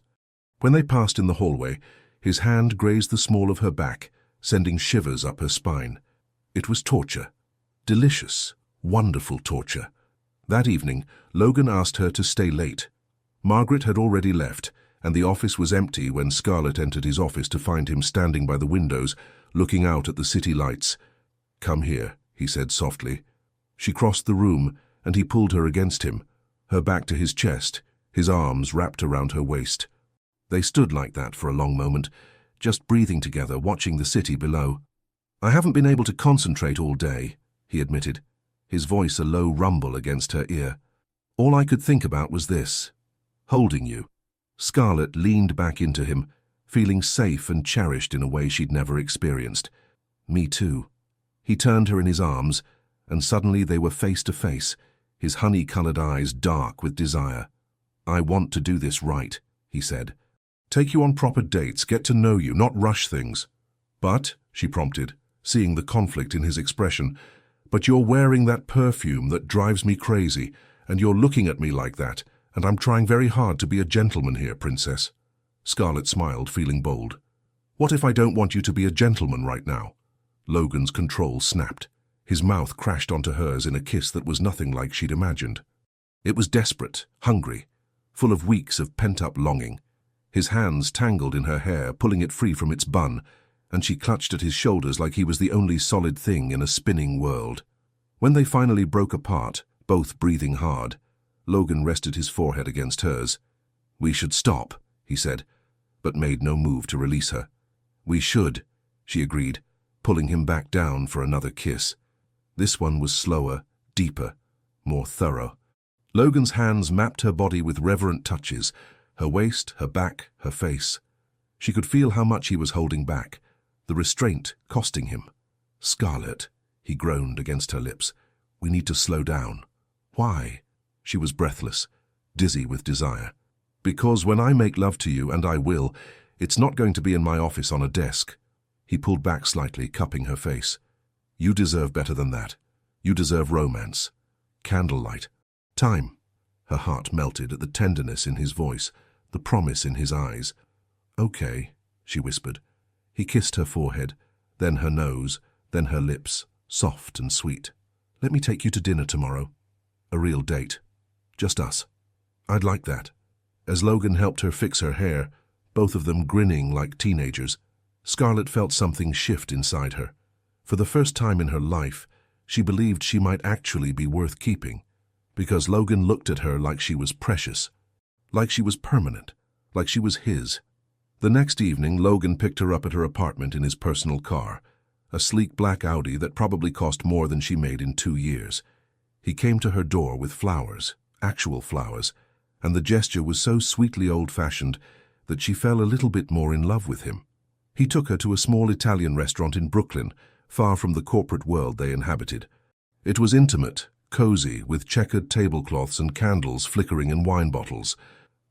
When they passed in the hallway, his hand grazed the small of her back, sending shivers up her spine. It was torture. Delicious, wonderful torture. That evening, Logan asked her to stay late. Margaret had already left, and the office was empty when Scarlett entered his office to find him standing by the windows, looking out at the city lights. "Come here," he said softly. She crossed the room, and he pulled her against him, her back to his chest, his arms wrapped around her waist. They stood like that for a long moment, just breathing together, watching the city below. "I haven't been able to concentrate all day," he admitted, his voice a low rumble against her ear. "All I could think about was this, holding you." Scarlett leaned back into him, feeling safe and cherished in a way she'd never experienced. "Me too." He turned her in his arms, and suddenly they were face to face, his honey-colored eyes dark with desire. "I want to do this right," he said. "Take you on proper dates, get to know you, not rush things." "But," she prompted, seeing the conflict in his expression, "but you're wearing that perfume that drives me crazy, and you're looking at me like that, and I'm trying very hard to be a gentleman here, Princess." Scarlett smiled, feeling bold. "What if I don't want you to be a gentleman right now?" Logan's control snapped. His mouth crashed onto hers in a kiss that was nothing like she'd imagined. It was desperate, hungry, full of weeks of pent-up longing. His hands tangled in her hair, pulling it free from its bun, and she clutched at his shoulders like he was the only solid thing in a spinning world. When they finally broke apart, both breathing hard, Logan rested his forehead against hers. "We should stop," he said, but made no move to release her. "We should," she agreed, pulling him back down for another kiss. This one was slower, deeper, more thorough. Logan's hands mapped her body with reverent touches, her waist, her back, her face. She could feel how much he was holding back, the restraint costing him. "Scarlett," he groaned against her lips, "we need to slow down." Why? She was breathless, dizzy with desire. Because when I make love to you, and I will, it's not going to be in my office on a desk. He pulled back slightly, cupping her face. You deserve better than that. You deserve romance. Candlelight. Time. Her heart melted at the tenderness in his voice, the promise in his eyes. Okay, she whispered. He kissed her forehead, then her nose, then her lips, soft and sweet. Let me take you to dinner tomorrow. A real date. Just us. I'd like that. As Logan helped her fix her hair, both of them grinning like teenagers, Scarlett felt something shift inside her. For the first time in her life, she believed she might actually be worth keeping, because Logan looked at her like she was precious, like she was permanent, like she was his. The next evening, Logan picked her up at her apartment in his personal car, a sleek black Audi that probably cost more than she made in 2 years. He came to her door with flowers, actual flowers, and the gesture was so sweetly old-fashioned that she fell a little bit more in love with him. He took her to a small Italian restaurant in Brooklyn, far from the corporate world they inhabited. It was intimate, cozy, with checkered tablecloths and candles flickering in wine bottles.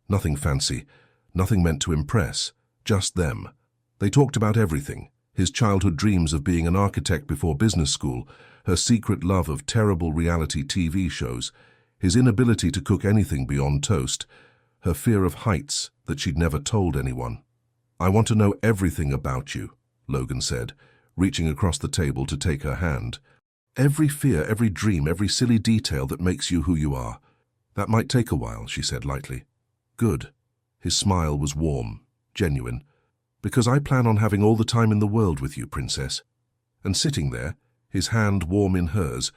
Nothing fancy, nothing meant to impress, just them. They talked about everything: his childhood dreams of being an architect before business school, her secret love of terrible reality TV shows, his inability to cook anything beyond toast, her fear of heights that she'd never told anyone. I want to know everything about you, Logan said, reaching across the table to take her hand. Every fear, every dream, every silly detail that makes you who you are. That might take a while, she said lightly. Good. His smile was warm, genuine. Because I plan on having all the time in the world with you, Princess. And sitting there, his hand warm in hers,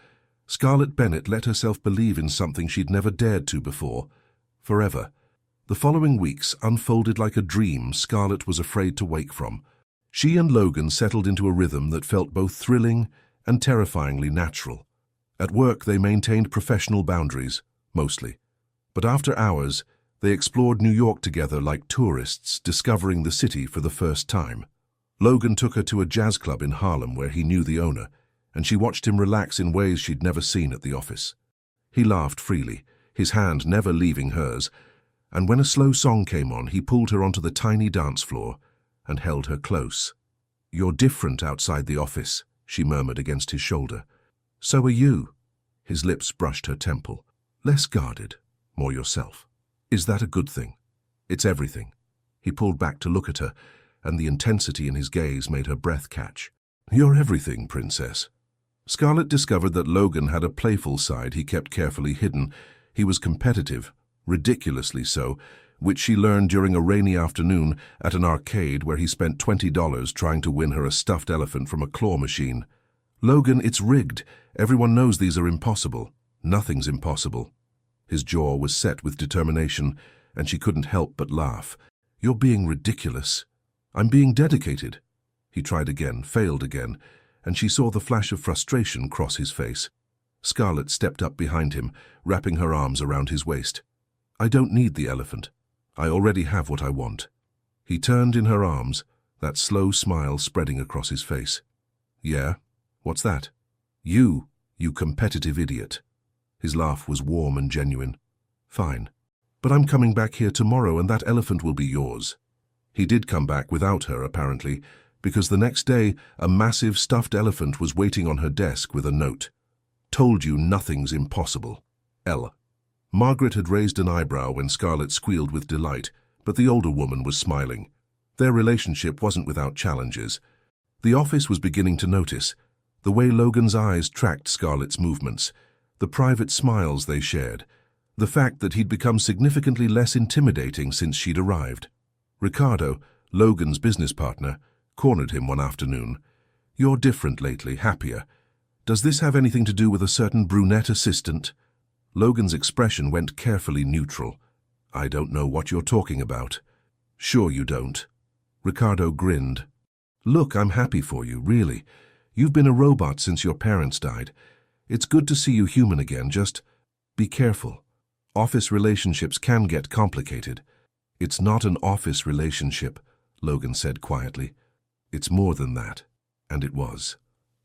Scarlett Bennett let herself believe in something she'd never dared to before. Forever. The following weeks unfolded like a dream Scarlett was afraid to wake from. She and Logan settled into a rhythm that felt both thrilling and terrifyingly natural. At work, they maintained professional boundaries, mostly. But after hours, they explored New York together like tourists discovering the city for the first time. Logan took her to a jazz club in Harlem where he knew the owner, and she watched him relax in ways she'd never seen at the office. He laughed freely, his hand never leaving hers, and when a slow song came on, he pulled her onto the tiny dance floor and held her close. You're different outside the office, she murmured against his shoulder. So are you. His lips brushed her temple. Less guarded, more yourself. Is that a good thing? It's everything. He pulled back to look at her, and the intensity in his gaze made her breath catch. You're everything, Princess. Scarlett discovered that Logan had a playful side he kept carefully hidden. He was competitive, ridiculously so, which she learned during a rainy afternoon at an arcade where he spent $20 trying to win her a stuffed elephant from a claw machine. Logan, it's rigged. Everyone knows these are impossible. Nothing's impossible. His jaw was set with determination, and she couldn't help but laugh. You're being ridiculous. I'm being dedicated. He tried again, failed again, and she saw the flash of frustration cross his face. Scarlett stepped up behind him, wrapping her arms around his waist. I don't need the elephant. I already have what I want. He turned in her arms, that slow smile spreading across his face. Yeah? What's that? You competitive idiot. His laugh was warm and genuine. Fine. But I'm coming back here tomorrow and that elephant will be yours. He did come back without her, apparently, because the next day a massive stuffed elephant was waiting on her desk with a note. Told you nothing's impossible. L. Margaret had raised an eyebrow when Scarlett squealed with delight, but the older woman was smiling. Their relationship wasn't without challenges. The office was beginning to notice the way Logan's eyes tracked Scarlett's movements, the private smiles they shared, the fact that he'd become significantly less intimidating since she'd arrived. Ricardo, Logan's business partner, cornered him one afternoon. You're different lately, happier. Does this have anything to do with a certain brunette assistant? Logan's expression went carefully neutral. I don't know what you're talking about. Sure you don't. Ricardo grinned. Look, I'm happy for you, really. You've been a robot since your parents died. It's good to see you human again, just be careful. Office relationships can get complicated. It's not an office relationship, Logan said quietly. It's more than that. And it was.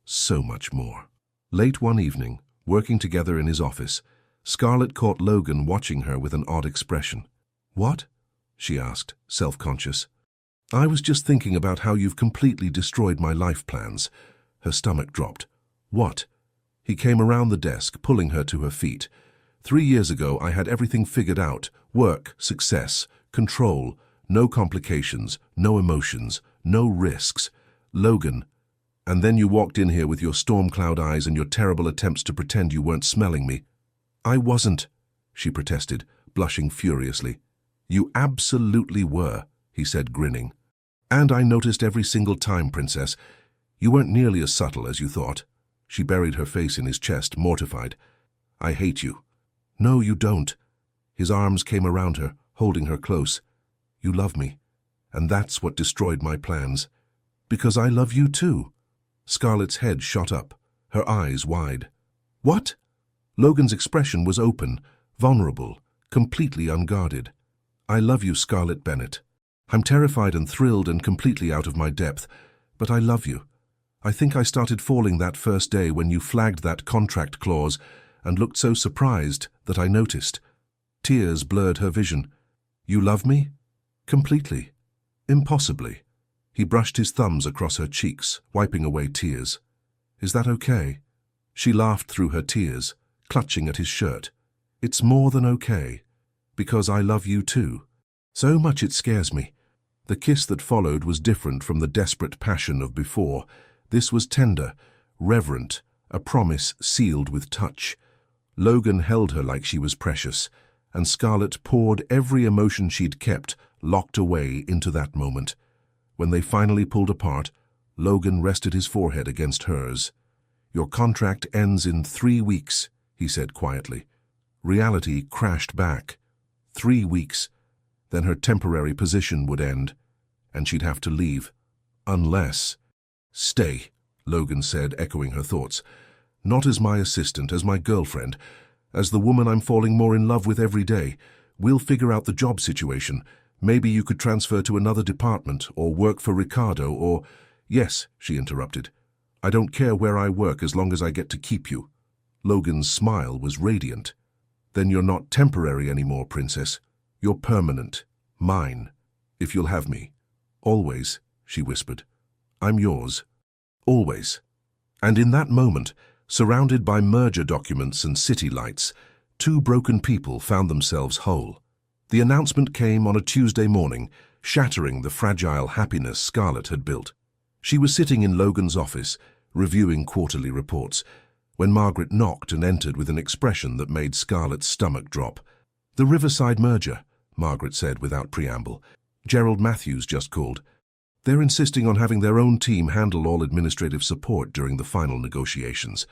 So much more. Late one evening, working together in his office, Scarlett caught Logan watching her with an odd expression. "What?" she asked, self-conscious. "I was just thinking about how you've completely destroyed my life plans." Her stomach dropped. "What?" He came around the desk, pulling her to her feet. 3 years ago, I had everything figured out. Work, success, control, no complications, no emotions, no risks. Logan. And then you walked in here with your storm cloud eyes and your terrible attempts to pretend you weren't smelling me. "I wasn't," she protested, blushing furiously. "You absolutely were," he said, grinning. "And I noticed every single time, Princess. You weren't nearly as subtle as you thought." She buried her face in his chest, mortified. "I hate you." "No, you don't." His arms came around her, holding her close. "You love me, and that's what destroyed my plans. Because I love you too." Scarlett's head shot up, her eyes wide. "What?" Logan's expression was open, vulnerable, completely unguarded. "I love you, Scarlett Bennett. I'm terrified and thrilled and completely out of my depth, but I love you. I think I started falling that first day when you flagged that contract clause and looked so surprised that I noticed." Tears blurred her vision. "You love me?" "Completely. Impossibly." He brushed his thumbs across her cheeks, wiping away tears. "Is that okay?" She laughed through her tears, clutching at his shirt. "It's more than okay, because I love you too. So much it scares me." The kiss that followed was different from the desperate passion of before. This was tender, reverent, a promise sealed with touch. Logan held her like she was precious, and Scarlett poured every emotion she'd kept, locked away, into that moment. When they finally pulled apart, Logan rested his forehead against hers. "Your contract ends in 3 weeks, he said quietly. Reality crashed back. 3 weeks. Then her temporary position would end, and she'd have to leave. Unless... "Stay," Logan said, echoing her thoughts. "Not as my assistant, as my girlfriend, as the woman I'm falling more in love with every day. We'll figure out the job situation. Maybe you could transfer to another department, or work for Ricardo, or—" "Yes," she interrupted. "I don't care where I work as long as I get to keep you." Logan's smile was radiant. "Then you're not temporary anymore, Princess. You're permanent. Mine. If you'll have me. Always," she whispered. "I'm yours. Always." And in that moment, surrounded by merger documents and city lights, 2 broken people found themselves whole. The announcement came on a Tuesday morning, shattering the fragile happiness Scarlett had built. She was sitting in Logan's office, reviewing quarterly reports, when Margaret knocked and entered with an expression that made Scarlett's stomach drop. "The Riverside merger," Margaret said without preamble. "Gerald Matthews just called. They're insisting on having their own team handle all administrative support during the final negotiations.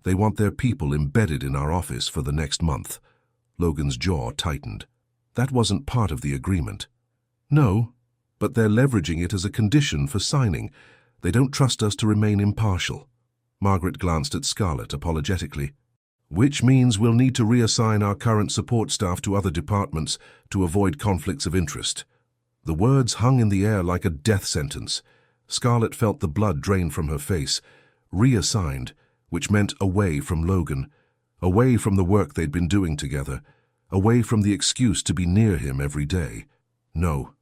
They want their people embedded in our office for the next month." Logan's jaw tightened. "That wasn't part of the agreement." "No, but they're leveraging it as a condition for signing. They don't trust us to remain impartial." Margaret glanced at Scarlett apologetically. "Which means we'll need to reassign our current support staff to other departments to avoid conflicts of interest." The words hung in the air like a death sentence. Scarlett felt the blood drain from her face. Reassigned, which meant away from Logan, away from the work they'd been doing together, away from the excuse to be near him every day. "No."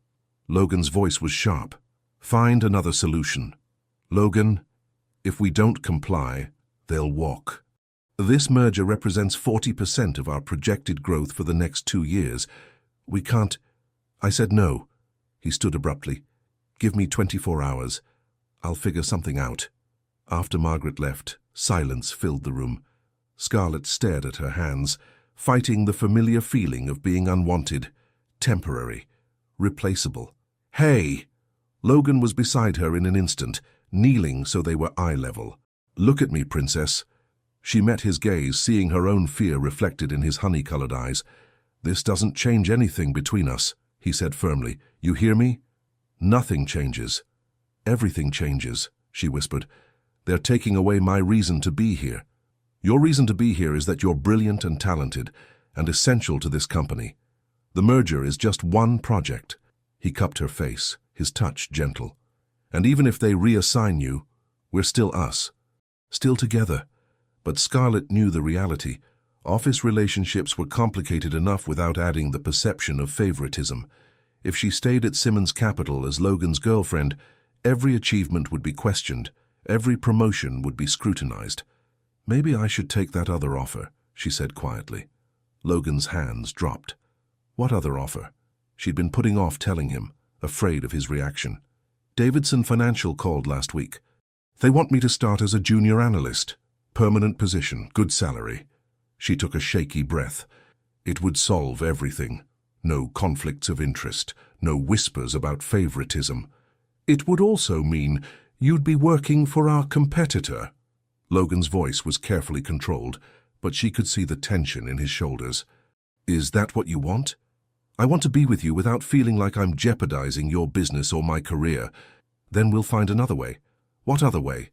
Logan's voice was sharp. "Find another solution. Logan, if we don't comply, they'll walk. This merger represents 40% of our projected growth for the next 2 years. We can't—" I said no. He stood abruptly. "Give me 24 hours. I'll figure something out." After Margaret left, silence filled the room. Scarlett stared at her hands, fighting the familiar feeling of being unwanted, temporary, replaceable. "Hey!" Logan was beside her in an instant, kneeling so they were eye level. "Look at me, Princess." She met his gaze, seeing her own fear reflected in his honey-colored eyes. "This doesn't change anything between us," he said firmly. "You hear me? Nothing changes." "Everything changes," she whispered. "They're taking away my reason to be here. Your reason to be here is that you're brilliant and talented and essential to this company. The merger is just one project." He cupped her face, his touch gentle. "And even if they reassign you, we're still us. Still together." But Scarlett knew the reality. Office relationships were complicated enough without adding the perception of favoritism. If she stayed at Simmons Capital as Logan's girlfriend, every achievement would be questioned, every promotion would be scrutinized. "Maybe I should take that other offer," she said quietly. Logan's hands dropped. What other offer? She'd been putting off telling him, afraid of his reaction. "Davidson Financial called last week. They want me to start as a junior analyst. Permanent position, good salary." She took a shaky breath. It would solve everything. No conflicts of interest, no whispers about favoritism. "It would also mean you'd be working for our competitor." Logan's voice was carefully controlled, but she could see the tension in his shoulders. "Is that what you want? I want to be with you without feeling like I'm jeopardizing your business or my career. Then we'll find another way." "What other way?"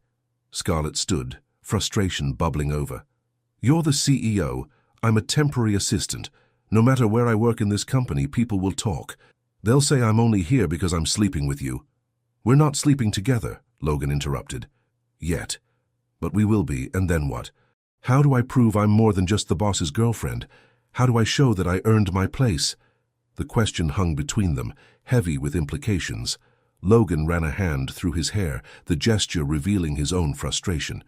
Scarlett stood, frustration bubbling over. "You're the CEO. I'm a temporary assistant. No matter where I work in this company, people will talk. They'll say I'm only here because I'm sleeping with you." "We're not sleeping together," Logan interrupted. "Yet. But we will be, and then what? How do I prove I'm more than just the boss's girlfriend? How do I show that I earned my place?" The question hung between them, heavy with implications. Logan ran a hand through his hair, the gesture revealing his own frustration.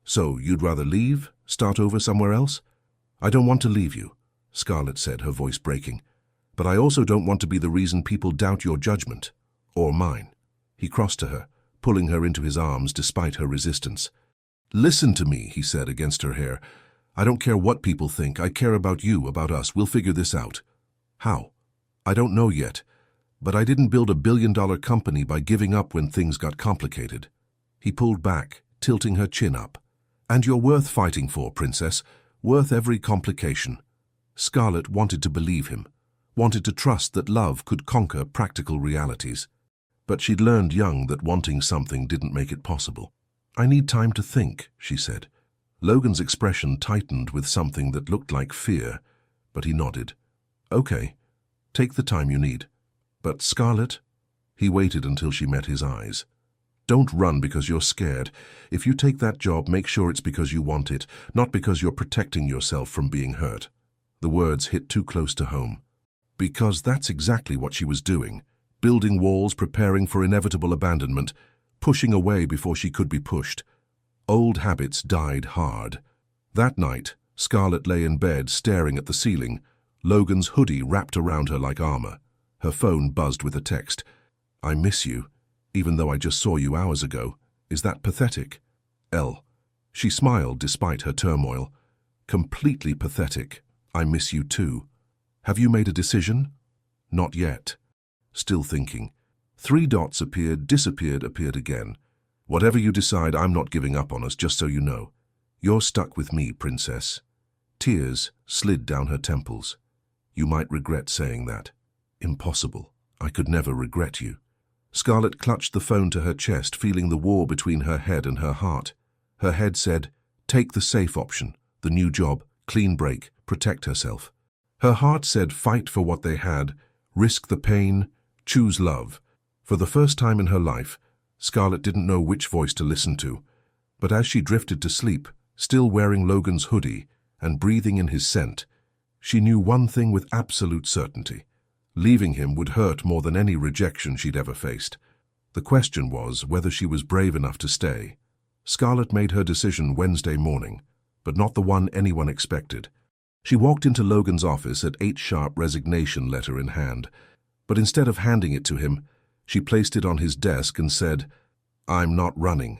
"So, you'd rather leave? Start over somewhere else?" "I don't want to leave you," Scarlett said, her voice breaking. "But I also don't want to be the reason people doubt your judgment. Or mine." He crossed to her, pulling her into his arms despite her resistance. "Listen to me," he said against her hair. "I don't care what people think. I care about you, about us. We'll figure this out." "How?" "I don't know yet. But I didn't build a billion-dollar company by giving up when things got complicated." He pulled back, tilting her chin up. "And you're worth fighting for, Princess. Worth every complication." Scarlett wanted to believe him, wanted to trust that love could conquer practical realities. But she'd learned young that wanting something didn't make it possible. "I need time to think," she said. Logan's expression tightened with something that looked like fear, but he nodded. "Okay, take the time you need. But Scarlett?" He waited until she met his eyes. "Don't run because you're scared. If you take that job, make sure it's because you want it, not because you're protecting yourself from being hurt." The words hit too close to home. Because that's exactly what she was doing. Building walls, preparing for inevitable abandonment, pushing away before she could be pushed. Old habits died hard. That night, Scarlett lay in bed staring at the ceiling, Logan's hoodie wrapped around her like armor. Her phone buzzed with a text. "I miss you, even though I just saw you hours ago. Is that pathetic?" L. She smiled despite her turmoil. "Completely pathetic. I miss you too. Have you made a decision?" "Not yet." Still thinking. 3 dots appeared, disappeared, appeared again. "Whatever you decide, I'm not giving up on us, just so you know. You're stuck with me, Princess." Tears slid down her temples. "You might regret saying that." "Impossible. I could never regret you." Scarlett clutched the phone to her chest, feeling the war between her head and her heart. Her head said, take the safe option, the new job, clean break, protect herself. Her heart said, fight for what they had, risk the pain, choose love. For the first time in her life, Scarlett didn't know which voice to listen to. But as she drifted to sleep, still wearing Logan's hoodie and breathing in his scent, she knew one thing with absolute certainty. Leaving him would hurt more than any rejection she'd ever faced. The question was whether she was brave enough to stay. Scarlett made her decision Wednesday morning, but not the one anyone expected. She walked into Logan's office at 8 sharp, resignation letter in hand. But instead of handing it to him, she placed it on his desk and said, I'm not running,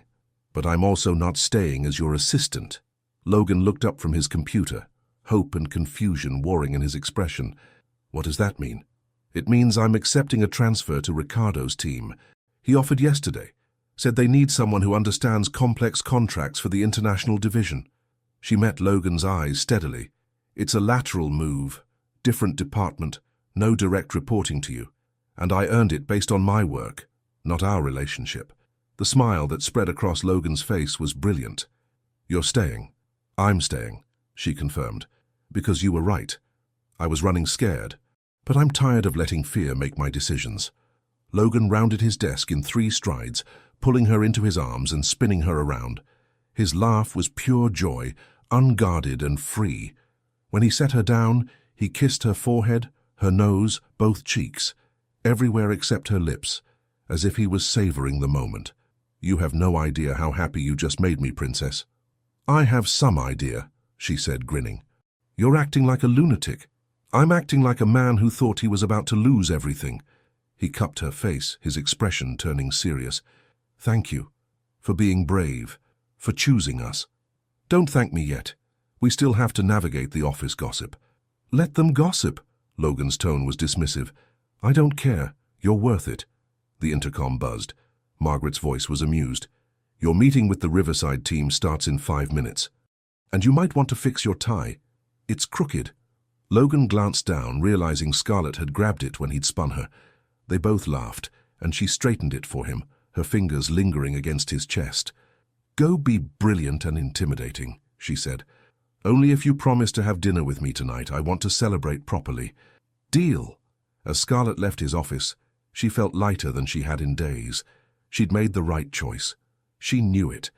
but I'm also not staying as your assistant. Logan looked up from his computer, hope and confusion warring in his expression. What does that mean? It means I'm accepting a transfer to Ricardo's team. He offered yesterday, said they need someone who understands complex contracts for the international division. She met Logan's eyes steadily. It's a lateral move, different department, no direct reporting to you. And I earned it based on my work, not our relationship. The smile that spread across Logan's face was brilliant. You're staying. I'm staying, she confirmed, because you were right. I was running scared, but I'm tired of letting fear make my decisions. Logan rounded his desk in 3 strides, pulling her into his arms and spinning her around. His laugh was pure joy, unguarded and free. When he set her down, he kissed her forehead, her nose, both cheeks, everywhere except her lips, as if he was savoring the moment. "You have no idea how happy you just made me, Princess." "I have some idea," she said, grinning. "You're acting like a lunatic. I'm acting like a man who thought he was about to lose everything." He cupped her face, his expression turning serious. "Thank you. For being brave. For choosing us. Don't thank me yet. We still have to navigate the office gossip." "Let them gossip." Logan's tone was dismissive. "I don't care. You're worth it." The intercom buzzed. Margaret's voice was amused. "Your meeting with the Riverside team starts in 5 minutes. And you might want to fix your tie. It's crooked." Logan glanced down, realizing Scarlett had grabbed it when he'd spun her. They both laughed, and she straightened it for him, her fingers lingering against his chest. "Go be brilliant and intimidating," she said. "Only if you promise to have dinner with me tonight. I want to celebrate properly." "Deal." As Scarlett left his office, she felt lighter than she had in days. She'd made the right choice. She knew it.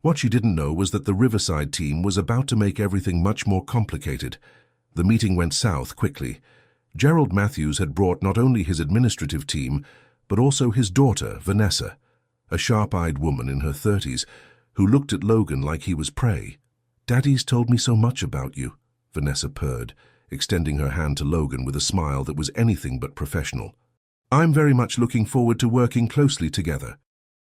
What she didn't know was that the Riverside team was about to make everything much more complicated. The meeting went south quickly. Gerald Matthews had brought not only his administrative team, but also his daughter, Vanessa, a sharp-eyed woman in her 30s, who looked at Logan like he was prey. "Daddy's told me so much about you," Vanessa purred, extending her hand to Logan with a smile that was anything but professional. "I'm very much looking forward to working closely together."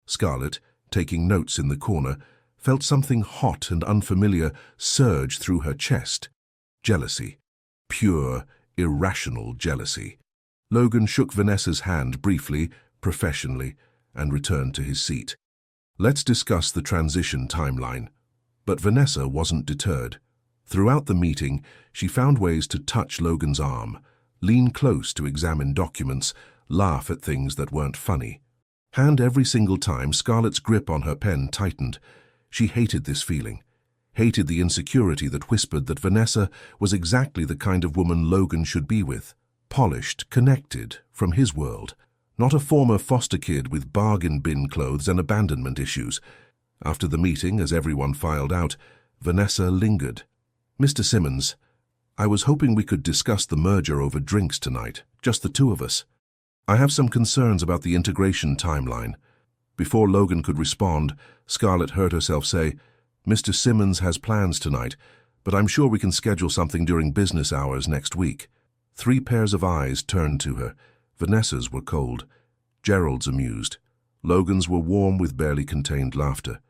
Scarlett, taking notes in the corner, felt something hot and unfamiliar surge through her chest. Jealousy. Pure, irrational jealousy. Logan shook Vanessa's hand briefly, professionally, and returned to his seat. "Let's discuss the transition timeline." But Vanessa wasn't deterred. Throughout the meeting, she found ways to touch Logan's arm, lean close to examine documents, laugh at things that weren't funny. And every single time, Scarlett's grip on her pen tightened. She hated this feeling. Hated the insecurity that whispered that Vanessa was exactly the kind of woman Logan should be with. Polished, connected, from his world. Not a former foster kid with bargain bin clothes and abandonment issues. After the meeting, as everyone filed out, Vanessa lingered. "Mr. Simmons, I was hoping we could discuss the merger over drinks tonight, just the two of us. I have some concerns about the integration timeline." Before Logan could respond, Scarlett heard herself say, "Mr. Simmons has plans tonight, but I'm sure we can schedule something during business hours next week." 3 pairs of eyes turned to her. Vanessa's were cold. Gerald's amused. Logan's were warm with barely contained laughter.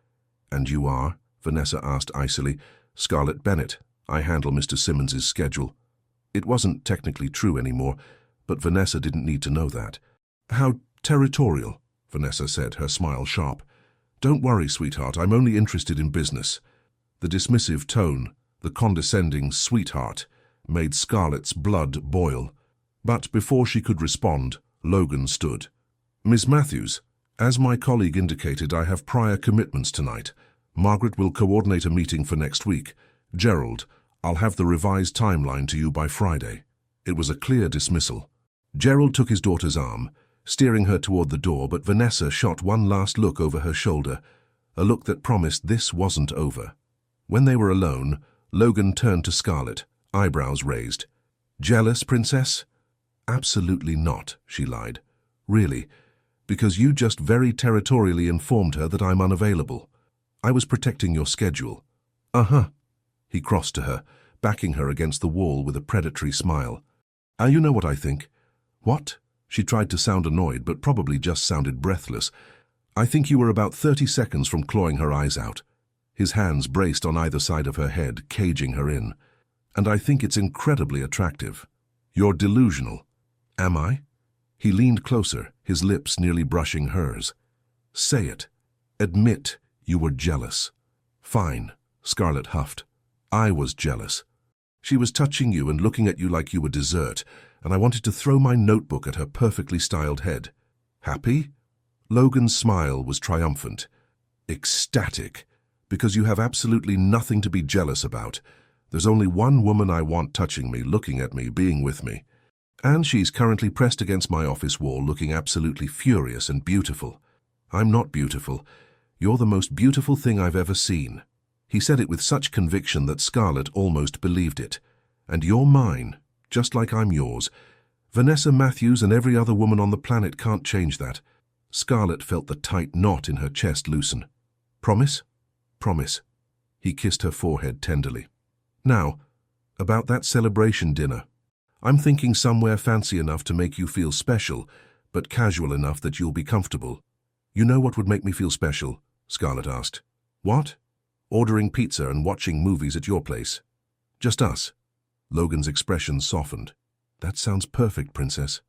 "And you are?" Vanessa asked icily. "Scarlett Bennett. I handle Mr. Simmons's schedule." It wasn't technically true anymore, but Vanessa didn't need to know that. "How territorial," Vanessa said, her smile sharp. "Don't worry, sweetheart, I'm only interested in business." The dismissive tone, the condescending sweetheart, made Scarlett's blood boil. But before she could respond, Logan stood. "Miss Matthews, as my colleague indicated, I have prior commitments tonight. Margaret will coordinate a meeting for next week. Gerald, I'll have the revised timeline to you by Friday." It was a clear dismissal. Gerald took his daughter's arm, steering her toward the door, but Vanessa shot one last look over her shoulder, a look that promised this wasn't over. When they were alone, Logan turned to Scarlett, eyebrows raised. "Jealous, Princess?" "Absolutely not," she lied. "Really, because you just very territorially informed her that I'm unavailable. I was protecting your schedule." "Uh-huh." He crossed to her, backing her against the wall with a predatory smile. You know what I think." "What?" She tried to sound annoyed, but probably just sounded breathless. "I think you were about 30 seconds from clawing her eyes out." His hands braced on either side of her head, caging her in. "And I think it's incredibly attractive." "You're delusional." "Am I?" He leaned closer, his lips nearly brushing hers. "Say it. Admit you were jealous." "Fine," Scarlett huffed. "I was jealous. She was touching you and looking at you like you were dessert, and I wanted to throw my notebook at her perfectly styled head." "Happy?" Logan's smile was triumphant. "Ecstatic, because you have absolutely nothing to be jealous about. There's only one woman I want touching me, looking at me, being with me. And she's currently pressed against my office wall, looking absolutely furious and beautiful. I'm not beautiful. You're the most beautiful thing I've ever seen." He said it with such conviction that Scarlett almost believed it. And you're mine, just like I'm yours. Vanessa Matthews and every other woman on the planet can't change that. Scarlett felt the tight knot in her chest loosen. Promise? Promise. He kissed her forehead tenderly. Now, about that celebration dinner. I'm thinking somewhere fancy enough to make you feel special, but casual enough that you'll be comfortable. You know what would make me feel special? Scarlett asked. What? Ordering pizza and watching movies at your place. Just us. Logan's expression softened. That sounds perfect, Princess.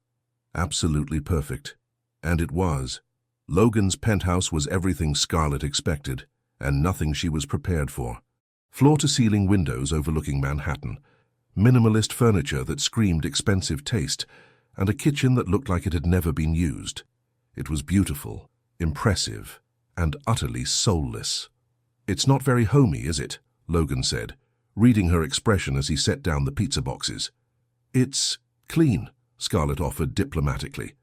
Absolutely perfect. And it was. Logan's penthouse was everything Scarlett expected, and nothing she was prepared for. Floor-to-ceiling windows overlooking Manhattan, minimalist furniture that screamed expensive taste, and a kitchen that looked like it had never been used. It was beautiful, impressive, and utterly soulless. It's not very homey, is it? Logan said, reading her expression as he set down the pizza boxes. It's clean, Scarlett offered diplomatically.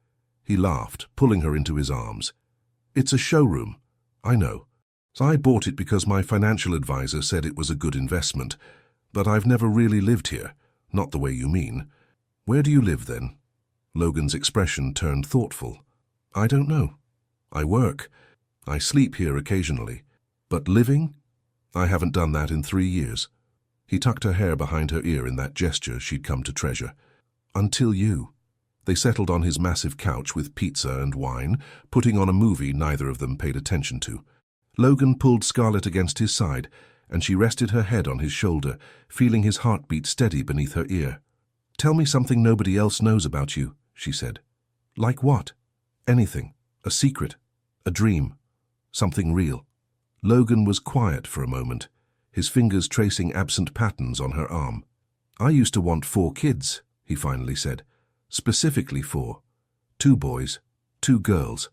He laughed, pulling her into his arms. It's a showroom. I know. So I bought it because my financial advisor said it was a good investment. But I've never really lived here, not the way you mean. Where do you live, then? Logan's expression turned thoughtful. I don't know. I work. I sleep here occasionally. But living? I haven't done that in 3 years. He tucked her hair behind her ear in that gesture she'd come to treasure. Until you. They settled on his massive couch with pizza and wine, putting on a movie neither of them paid attention to. Logan pulled Scarlett against his side, and she rested her head on his shoulder, feeling his heartbeat steady beneath her ear. Tell me something nobody else knows about you, she said. Like what? Anything. A secret. A dream. Something real. Logan was quiet for a moment, his fingers tracing absent patterns on her arm. I used to want 4 kids, he finally said. Specifically 4. 2 boys, 2 girls.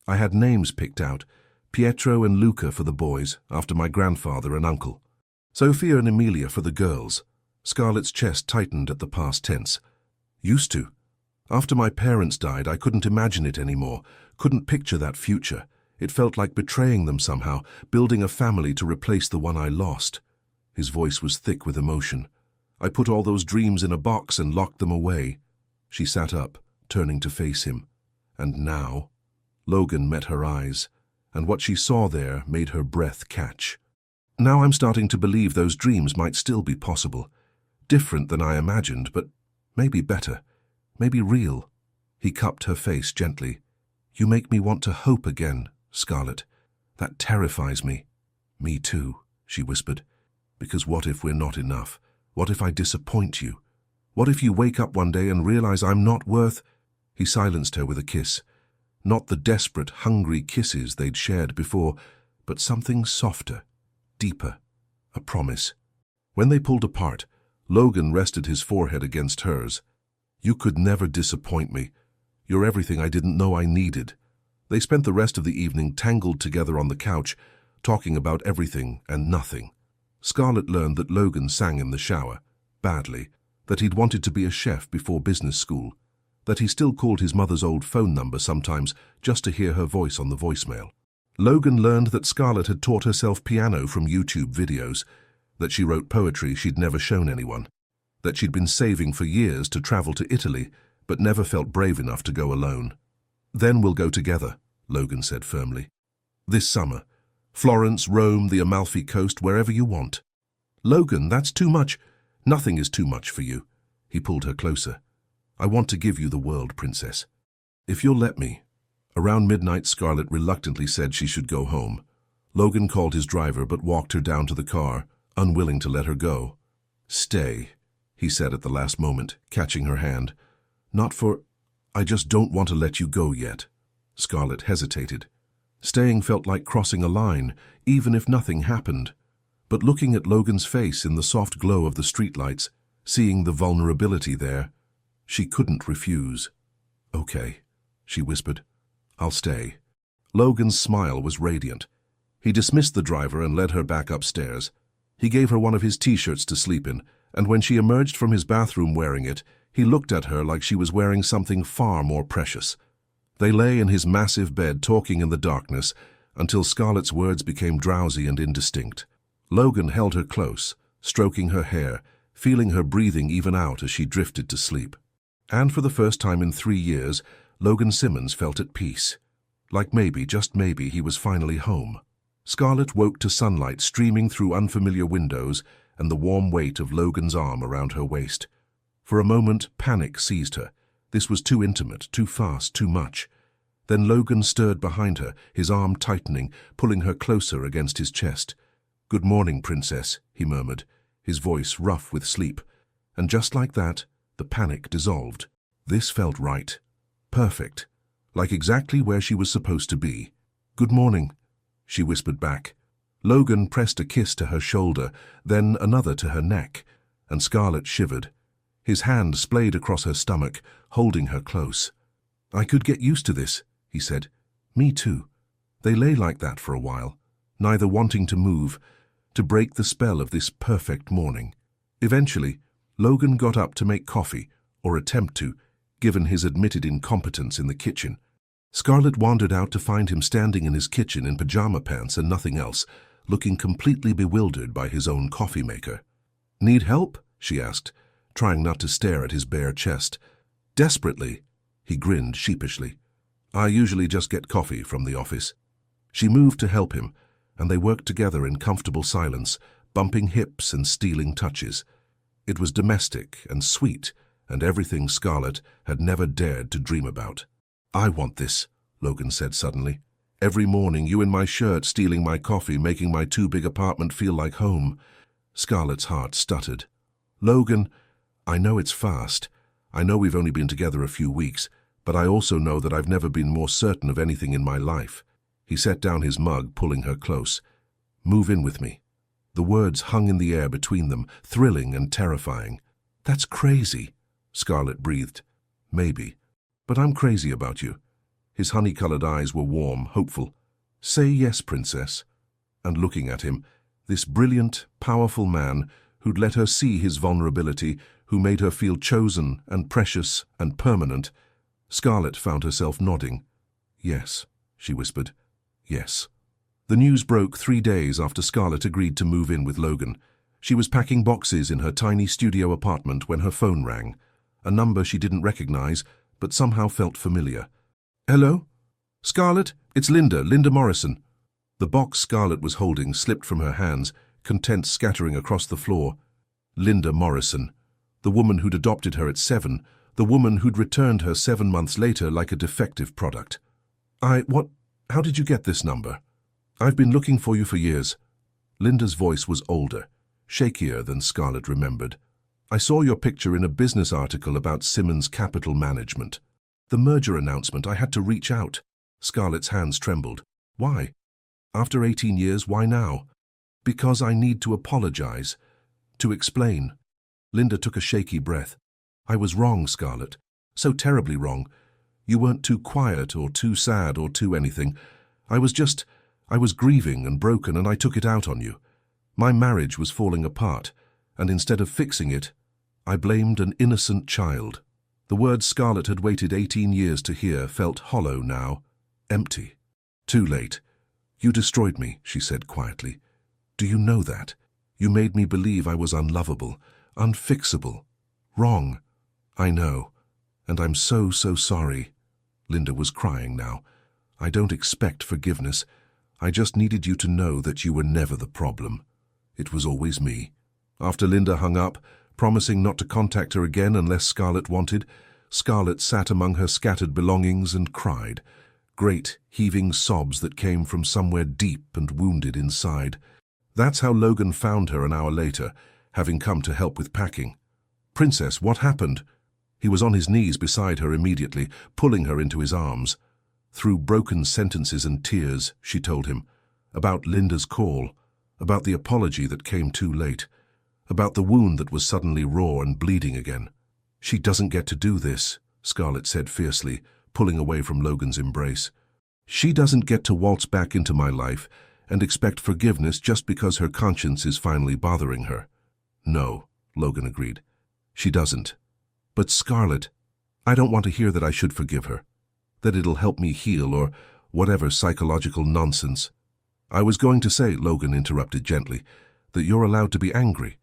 I had names picked out, Pietro and Luca for the boys, after my grandfather and uncle. Sophia and Emilia for the girls. Scarlett's chest tightened at the past tense. Used to. After my parents died, I couldn't imagine it anymore, couldn't picture that future. It felt like betraying them somehow, building a family to replace the one I lost. His voice was thick with emotion. I put all those dreams in a box and locked them away. She sat up, turning to face him. And now? Logan met her eyes, and what she saw there made her breath catch. Now I'm starting to believe those dreams might still be possible. Different than I imagined, but maybe better. Maybe real. He cupped her face gently. You make me want to hope again, Scarlett. That terrifies me. Me too, she whispered. Because what if we're not enough? What if I disappoint you? What if you wake up one day and realize I'm not worth... He silenced her with a kiss. Not the desperate, hungry kisses they'd shared before, but something softer, deeper, a promise. When they pulled apart, Logan rested his forehead against hers. You could never disappoint me. You're everything I didn't know I needed. They spent the rest of the evening tangled together on the couch, talking about everything and nothing. Scarlett learned that Logan sang in the shower, badly, that he'd wanted to be a chef before business school, that he still called his mother's old phone number sometimes just to hear her voice on the voicemail. Logan learned that Scarlett had taught herself piano from YouTube videos, that she wrote poetry she'd never shown anyone, that she'd been saving for years to travel to Italy, but never felt brave enough to go alone. Then we'll go together, Logan said firmly. This summer. Florence, Rome, the Amalfi Coast, wherever you want. Logan, that's too much. Nothing is too much for you. He pulled her closer. I want to give you the world, Princess. If you'll let me. Around midnight, Scarlett reluctantly said she should go home. Logan called his driver but walked her down to the car, unwilling to let her go. Stay, he said at the last moment, catching her hand. Not for... I just don't want to let you go yet. Scarlett hesitated. Staying felt like crossing a line, even if nothing happened. But looking at Logan's face in the soft glow of the streetlights, seeing the vulnerability there, she couldn't refuse. Okay, she whispered. I'll stay. Logan's smile was radiant. He dismissed the driver and led her back upstairs. He gave her one of his t-shirts to sleep in, and when she emerged from his bathroom wearing it, he looked at her like she was wearing something far more precious. They lay in his massive bed talking in the darkness until Scarlett's words became drowsy and indistinct. Logan held her close, stroking her hair, feeling her breathing even out as she drifted to sleep. And for the first time in 3 years, Logan Simmons felt at peace. Like maybe, just maybe, he was finally home. Scarlett woke to sunlight streaming through unfamiliar windows and the warm weight of Logan's arm around her waist. For a moment, panic seized her. This was too intimate, too fast, too much. Then Logan stirred behind her, his arm tightening, pulling her closer against his chest. "Good morning, Princess," he murmured, his voice rough with sleep. And just like that, the panic dissolved. This felt right. Perfect. Like exactly where she was supposed to be. "Good morning," she whispered back. Logan pressed a kiss to her shoulder, then another to her neck, and Scarlett shivered. His hand splayed across her stomach, holding her close. "I could get used to this," he said. "Me too." They lay like that for a while, neither wanting to move, to break the spell of this perfect morning. Eventually, Logan got up to make coffee, or attempt to, given his admitted incompetence in the kitchen. Scarlett wandered out to find him standing in his kitchen in pajama pants and nothing else, looking completely bewildered by his own coffee maker. "Need help?" she asked, trying not to stare at his bare chest. "Desperately," he grinned sheepishly. "I usually just get coffee from the office." She moved to help him, and they worked together in comfortable silence, bumping hips and stealing touches. It was domestic and sweet, and everything Scarlett had never dared to dream about. "I want this," Logan said suddenly. "Every morning, you in my shirt, stealing my coffee, making my too-big apartment feel like home." Scarlett's heart stuttered. "Logan, I know it's fast. I know we've only been together a few weeks, but I also know that I've never been more certain of anything in my life." He set down his mug, pulling her close. "Move in with me." The words hung in the air between them, thrilling and terrifying. "That's crazy," Scarlett breathed. "Maybe. But I'm crazy about you." His honey-colored eyes were warm, hopeful. "Say yes, Princess." And looking at him, this brilliant, powerful man who'd let her see his vulnerability, who made her feel chosen and precious and permanent, Scarlett found herself nodding. "Yes," she whispered. "Yes." The news broke 3 days after Scarlett agreed to move in with Logan. She was packing boxes in her tiny studio apartment when her phone rang. A number she didn't recognize, but somehow felt familiar. "Hello? Scarlett, it's Linda Morrison." The box Scarlett was holding slipped from her hands, contents scattering across the floor. Linda Morrison. The woman who'd adopted her at 7, the woman who'd returned her 7 months later like a defective product. How did you get this number?" "I've been looking for you for years." Linda's voice was older, shakier than Scarlett remembered. "I saw your picture in a business article about Simmons Capital Management. The merger announcement, I had to reach out." Scarlett's hands trembled. "Why? After 18 years, why now?" "Because I need to apologize. To explain." Linda took a shaky breath. "I was wrong, Scarlett. So terribly wrong. You weren't too quiet or too sad or too anything. I was grieving and broken, and I took it out on you. My marriage was falling apart, and instead of fixing it, I blamed an innocent child." The words Scarlett had waited 18 years to hear felt hollow now, empty. "Too late. You destroyed me," she said quietly. "Do you know that? You made me believe I was unlovable, unfixable, wrong. I know, and I'm so sorry." Linda was crying now. "I don't expect forgiveness. I just needed you to know that you were never the problem. It was always me." After Linda hung up, promising not to contact her again unless Scarlett wanted, Scarlett sat among her scattered belongings and cried. Great, heaving sobs that came from somewhere deep and wounded inside. That's how Logan found her an hour later, having come to help with packing. "Princess, what happened?" He was on his knees beside her immediately, pulling her into his arms. Through broken sentences and tears, she told him. About Linda's call, about the apology that came too late, about the wound that was suddenly raw and bleeding again. "She doesn't get to do this," Scarlett said fiercely, pulling away from Logan's embrace. "She doesn't get to waltz back into my life and expect forgiveness just because her conscience is finally bothering her." "No," Logan agreed. "She doesn't. But Scarlett, I don't want to hear that I should forgive her, that it'll help me heal or whatever psychological nonsense." "I was going to say," Logan interrupted gently, "that you're allowed to be angry,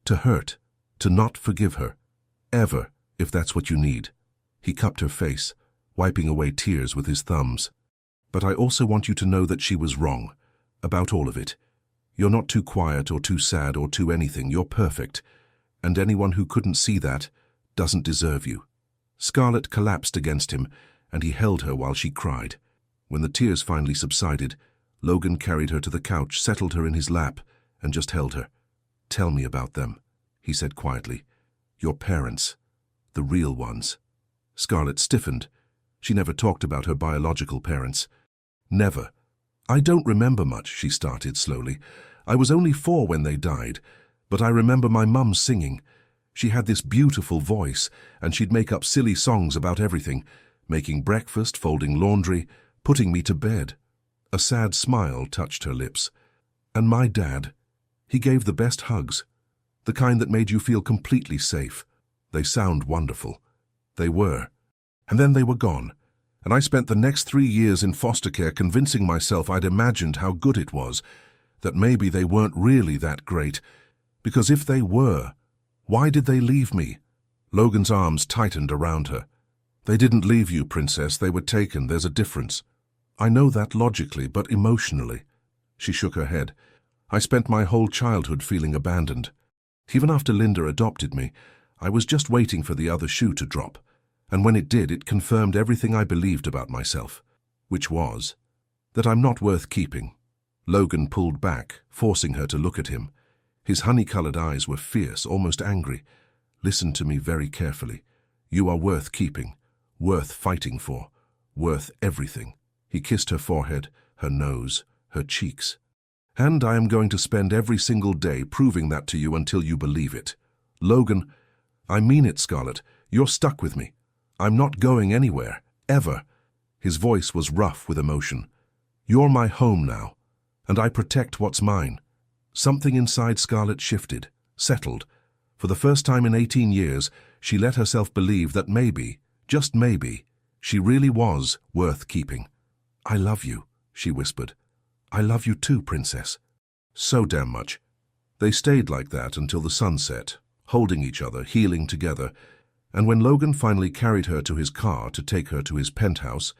to hurt, to not forgive her. Ever, if that's what you need. He cupped her face, wiping away tears with his thumbs. But I also want you to know that she was wrong. About all of it. You're not too quiet or too sad or too anything. You're perfect. And anyone who couldn't see that doesn't deserve you. Scarlett collapsed against him, and he held her while she cried. When the tears finally subsided, Logan carried her to the couch, settled her in his lap, and just held her. "Tell me about them," he said quietly. "Your parents. The real ones." Scarlett stiffened. She never talked about her biological parents. Never. "I don't remember much," she started slowly. "I was only 4 when they died, but I remember my mum singing. She had this beautiful voice, and she'd make up silly songs about everything, making breakfast, folding laundry, putting me to bed." A sad smile touched her lips. "And my dad, he gave the best hugs, the kind that made you feel completely safe. They sound wonderful. They were. And then they were gone. And I spent the next 3 years in foster care convincing myself I'd imagined how good it was, that maybe they weren't really that great. Because if they were, why did they leave me?" Logan's arms tightened around her. "They didn't leave you, Princess. They were taken. There's a difference. I know that logically, but emotionally." She shook her head. "I spent my whole childhood feeling abandoned. Even after Linda adopted me, I was just waiting for the other shoe to drop. And when it did, it confirmed everything I believed about myself, which was that I'm not worth keeping." Logan pulled back, forcing her to look at him. His honey-colored eyes were fierce, almost angry. "Listen to me very carefully. You are worth keeping, worth fighting for, worth everything." He kissed her forehead, her nose, her cheeks. "And I am going to spend every single day proving that to you until you believe it." "Logan, I mean it, Scarlett. You're stuck with me. I'm not going anywhere, ever." His voice was rough with emotion. "You're my home now, and I protect what's mine." Something inside Scarlett shifted, settled. For the first time in 18 years, she let herself believe that maybe, just maybe, she really was worth keeping. "I love you," she whispered. "I love you too, Princess." So damn much. They stayed like that until the sun set, holding each other, healing together. And when Logan finally carried her to his car to take her to his penthouse,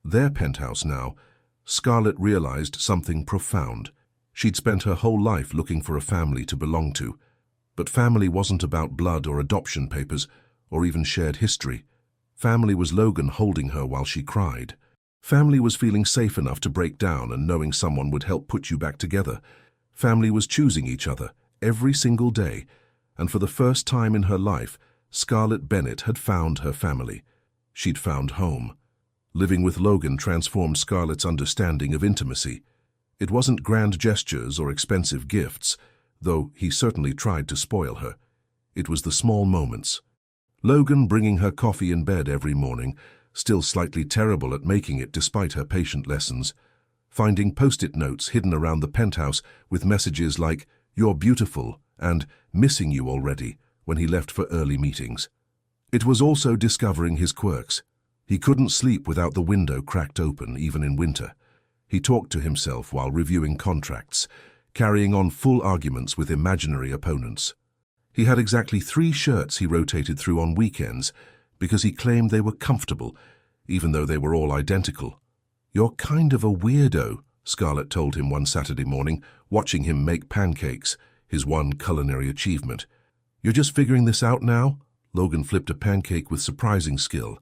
their penthouse now, Scarlett realized something profound. She'd spent her whole life looking for a family to belong to. But family wasn't about blood or adoption papers, or even shared history. Family was Logan holding her while she cried. Family was feeling safe enough to break down and knowing someone would help put you back together. Family was choosing each other every single day, and for the first time in her life, Scarlett Bennett had found her family. She'd found home. Living with Logan transformed Scarlett's understanding of intimacy. It wasn't grand gestures or expensive gifts, though he certainly tried to spoil her. It was the small moments. Logan bringing her coffee in bed every morning, still slightly terrible at making it despite her patient lessons. Finding post-it notes hidden around the penthouse with messages like, "You're beautiful," and "Missing you already," when he left for early meetings. It was also discovering his quirks. He couldn't sleep without the window cracked open, even in winter. He talked to himself while reviewing contracts, carrying on full arguments with imaginary opponents. He had exactly 3 shirts he rotated through on weekends because he claimed they were comfortable, even though they were all identical. "You're kind of a weirdo," Scarlett told him one Saturday morning, watching him make pancakes, his one culinary achievement. "You're just figuring this out now?" Logan flipped a pancake with surprising skill.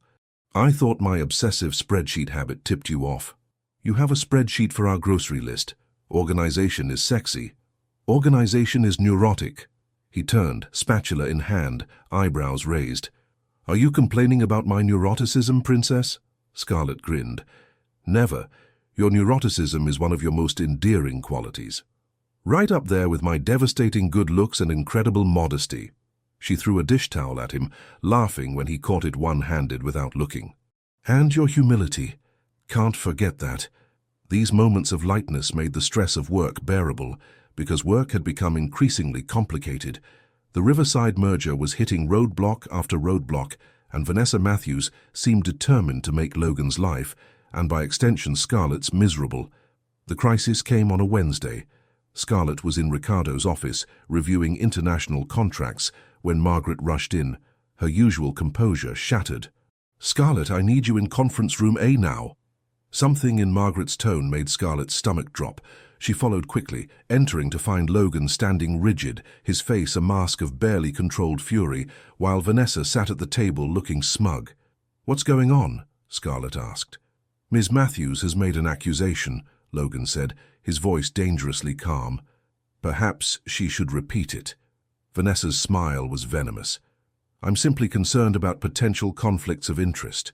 "I thought my obsessive spreadsheet habit tipped you off." "You have a spreadsheet for our grocery list. Organization is sexy. Organization is neurotic." He turned, spatula in hand, eyebrows raised. "Are you complaining about my neuroticism, Princess?" Scarlett grinned. "Never. Your neuroticism is one of your most endearing qualities. Right up there with my devastating good looks and incredible modesty." She threw a dish towel at him, laughing when he caught it one-handed without looking. "And your humility. Can't forget that." These moments of lightness made the stress of work bearable, because work had become increasingly complicated. The Riverside merger was hitting roadblock after roadblock, and Vanessa Matthews seemed determined to make Logan's life, and by extension Scarlett's, miserable. The crisis came on a Wednesday. Scarlett was in Ricardo's office, reviewing international contracts, when Margaret rushed in, her usual composure shattered. "Scarlett, I need you in conference room A now." Something in Margaret's tone made Scarlett's stomach drop. She followed quickly, entering to find Logan standing rigid, his face a mask of barely controlled fury, while Vanessa sat at the table looking smug. "What's going on?" Scarlett asked. "Ms. Matthews has made an accusation," Logan said, his voice dangerously calm. "Perhaps she should repeat it." Vanessa's smile was venomous. "I'm simply concerned about potential conflicts of interest.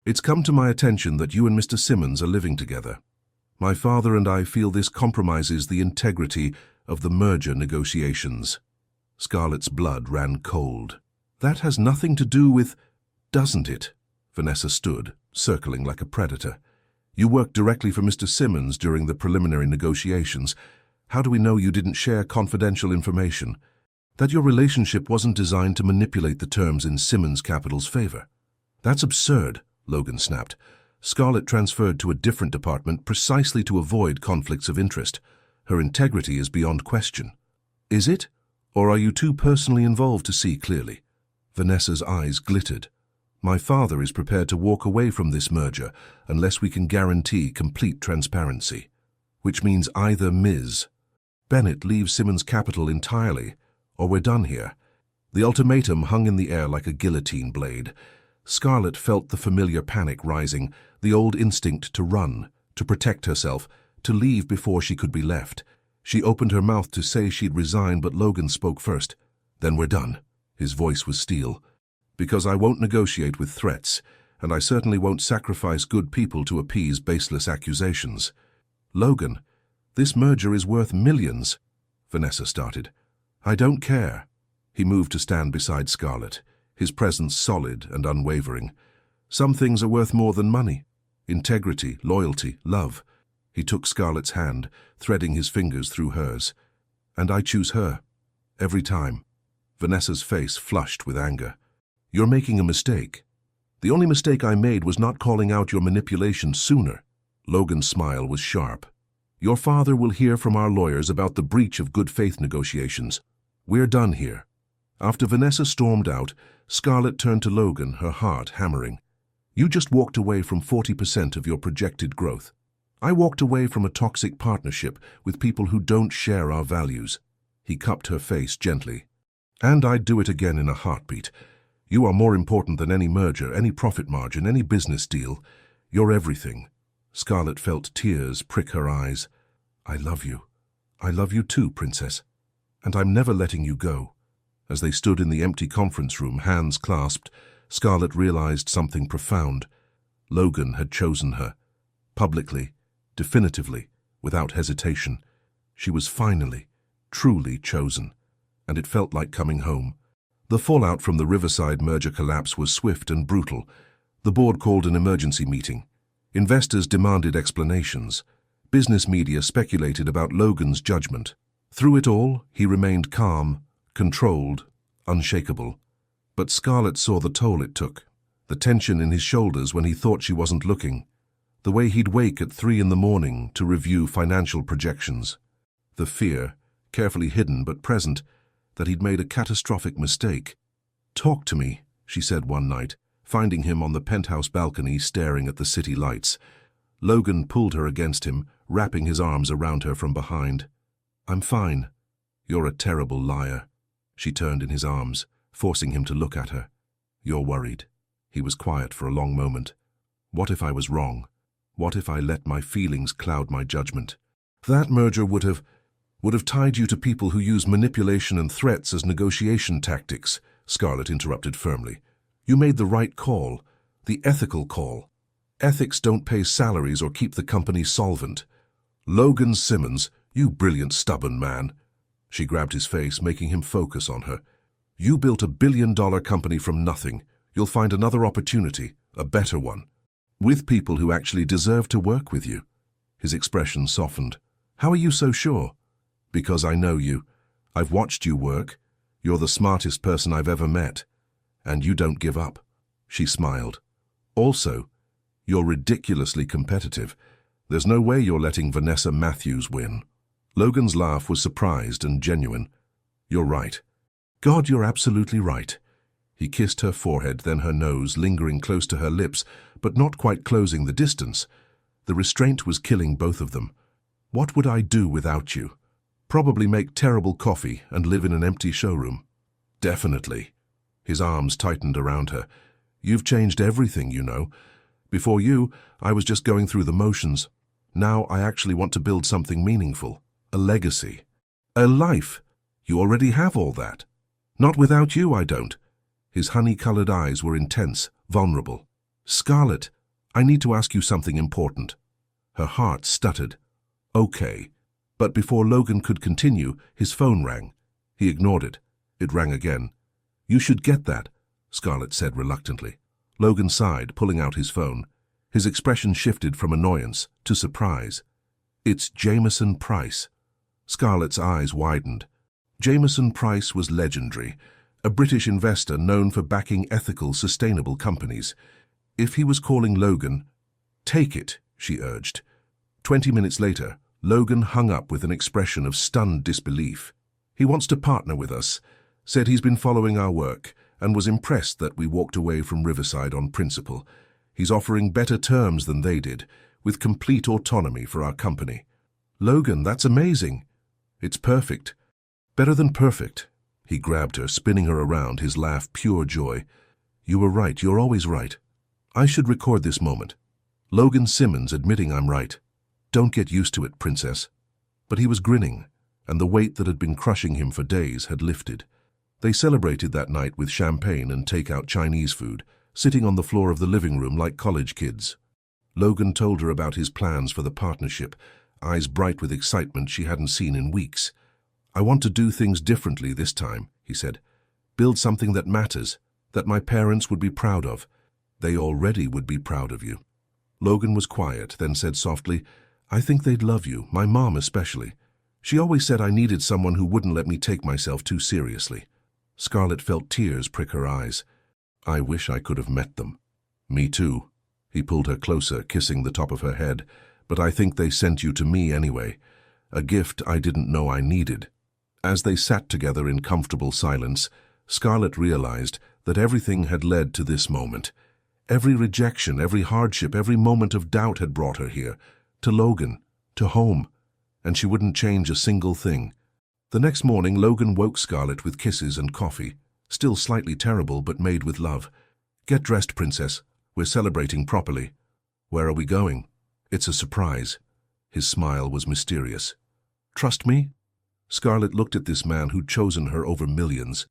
It's come to my attention that you and Mr. Simmons are living together. My father and I feel this compromises the integrity of the merger negotiations." Scarlett's blood ran cold. "That has nothing to do with—" "Doesn't it?" Vanessa stood, circling like a predator. "You worked directly for Mr. Simmons during the preliminary negotiations. How do we know you didn't share confidential information? That your relationship wasn't designed to manipulate the terms in Simmons Capital's favor?" "That's absurd," Logan snapped. "Scarlett transferred to a different department precisely to avoid conflicts of interest. Her integrity is beyond question." "Is it? Or are you too personally involved to see clearly?" Vanessa's eyes glittered. "My father is prepared to walk away from this merger unless we can guarantee complete transparency. Which means either Ms. Bennett leaves Simmons Capital entirely, or we're done here." The ultimatum hung in the air like a guillotine blade. Scarlett felt the familiar panic rising, the old instinct to run, to protect herself, to leave before she could be left. She opened her mouth to say she'd resign, but Logan spoke first. "Then we're done." His voice was steel. "Because I won't negotiate with threats, and I certainly won't sacrifice good people to appease baseless accusations." "Logan, this merger is worth millions," Vanessa started. "I don't care." He moved to stand beside Scarlett, his presence solid and unwavering. "Some things are worth more than money. Integrity, loyalty, love." He took Scarlett's hand, threading his fingers through hers. "And I choose her. Every time." Vanessa's face flushed with anger. "You're making a mistake." "The only mistake I made was not calling out your manipulation sooner." Logan's smile was sharp. "Your father will hear from our lawyers about the breach of good faith negotiations. We're done here." After Vanessa stormed out, Scarlett turned to Logan, her heart hammering. "You just walked away from 40% of your projected growth. I walked away from a toxic partnership with people who don't share our values." He cupped her face gently. "And I'd do it again in a heartbeat. You are more important than any merger, any profit margin, any business deal. You're everything." Scarlett felt tears prick her eyes. "I love you. I love you too, Princess. And I'm never letting you go." As they stood in the empty conference room, hands clasped, Scarlett realized something profound. Logan had chosen her. Publicly, definitively, without hesitation. She was finally, truly chosen. And it felt like coming home. The fallout from the Riverside merger collapse was swift and brutal. The board called an emergency meeting. Investors demanded explanations. Business media speculated about Logan's judgment. Through it all, he remained calm, controlled, unshakable. But Scarlett saw the toll it took. The tension in his shoulders when he thought she wasn't looking. The way he'd wake at 3 in the morning to review financial projections. The fear, carefully hidden but present, that he'd made a catastrophic mistake. "Talk to me," she said one night, finding him on the penthouse balcony staring at the city lights. Logan pulled her against him, wrapping his arms around her from behind. "I'm fine." "You're a terrible liar." She turned in his arms, forcing him to look at her. "You're worried." He was quiet for a long moment. "What if I was wrong? What if I let my feelings cloud my judgment?" "That merger would have tied you to people who use manipulation and threats as negotiation tactics," Scarlett interrupted firmly. "You made the right call, the ethical call. Ethics don't pay salaries or keep the company solvent." "Logan Simmons, you brilliant stubborn man." She grabbed his face, making him focus on her. "You built a billion-dollar company from nothing. You'll find another opportunity, a better one, with people who actually deserve to work with you." His expression softened. "How are you so sure?" "Because I know you. I've watched you work. You're the smartest person I've ever met. And you don't give up." She smiled. "Also, you're ridiculously competitive. There's no way you're letting Vanessa Matthews win." Logan's laugh was surprised and genuine. "You're right. God, you're absolutely right." He kissed her forehead, then her nose, lingering close to her lips, but not quite closing the distance. The restraint was killing both of them. "What would I do without you? Probably make terrible coffee and live in an empty showroom." "Definitely." His arms tightened around her. "You've changed everything, you know. Before you, I was just going through the motions. Now I actually want to build something meaningful. A legacy. A life. You already have all that." "Not without you, I don't." His honey-colored eyes were intense, vulnerable. "Scarlett, I need to ask you something important." Her heart stuttered. "Okay." But before Logan could continue, his phone rang. He ignored it. It rang again. "You should get that," Scarlett said reluctantly. Logan sighed, pulling out his phone. His expression shifted from annoyance to surprise. "It's Jameson Price." Scarlett's eyes widened. Jameson Price was legendary, a British investor known for backing ethical, sustainable companies. If he was calling Logan, "Take it," she urged. 20 minutes later, Logan hung up with an expression of stunned disbelief. "He wants to partner with us, said he's been following our work, and was impressed that we walked away from Riverside on principle. He's offering better terms than they did, with complete autonomy for our company." "Logan, that's amazing." "It's perfect. Better than perfect." He grabbed her, spinning her around, his laugh pure joy. "You were right. You're always right. I should record this moment. Logan Simmons admitting I'm right. Don't get used to it, princess." But he was grinning, and the weight that had been crushing him for days had lifted. They celebrated that night with champagne and take-out Chinese food, sitting on the floor of the living room like college kids. Logan told her about his plans for the partnership, eyes bright with excitement she hadn't seen in weeks. "I want to do things differently this time," he said. "Build something that matters, that my parents would be proud of." "They already would be proud of you." Logan was quiet, then said softly, "I think they'd love you, my mom especially. She always said I needed someone who wouldn't let me take myself too seriously." Scarlett felt tears prick her eyes. "I wish I could have met them." "Me too." He pulled her closer, kissing the top of her head. "But I think they sent you to me anyway. A gift I didn't know I needed." As they sat together in comfortable silence, Scarlett realized that everything had led to this moment. Every rejection, every hardship, every moment of doubt had brought her here, to Logan, to home, and she wouldn't change a single thing. The next morning, Logan woke Scarlett with kisses and coffee, still slightly terrible but made with love. "Get dressed, princess. We're celebrating properly." "Where are we going?" "It's a surprise." His smile was mysterious. "Trust me?" Scarlett looked at this man who'd chosen her over millions,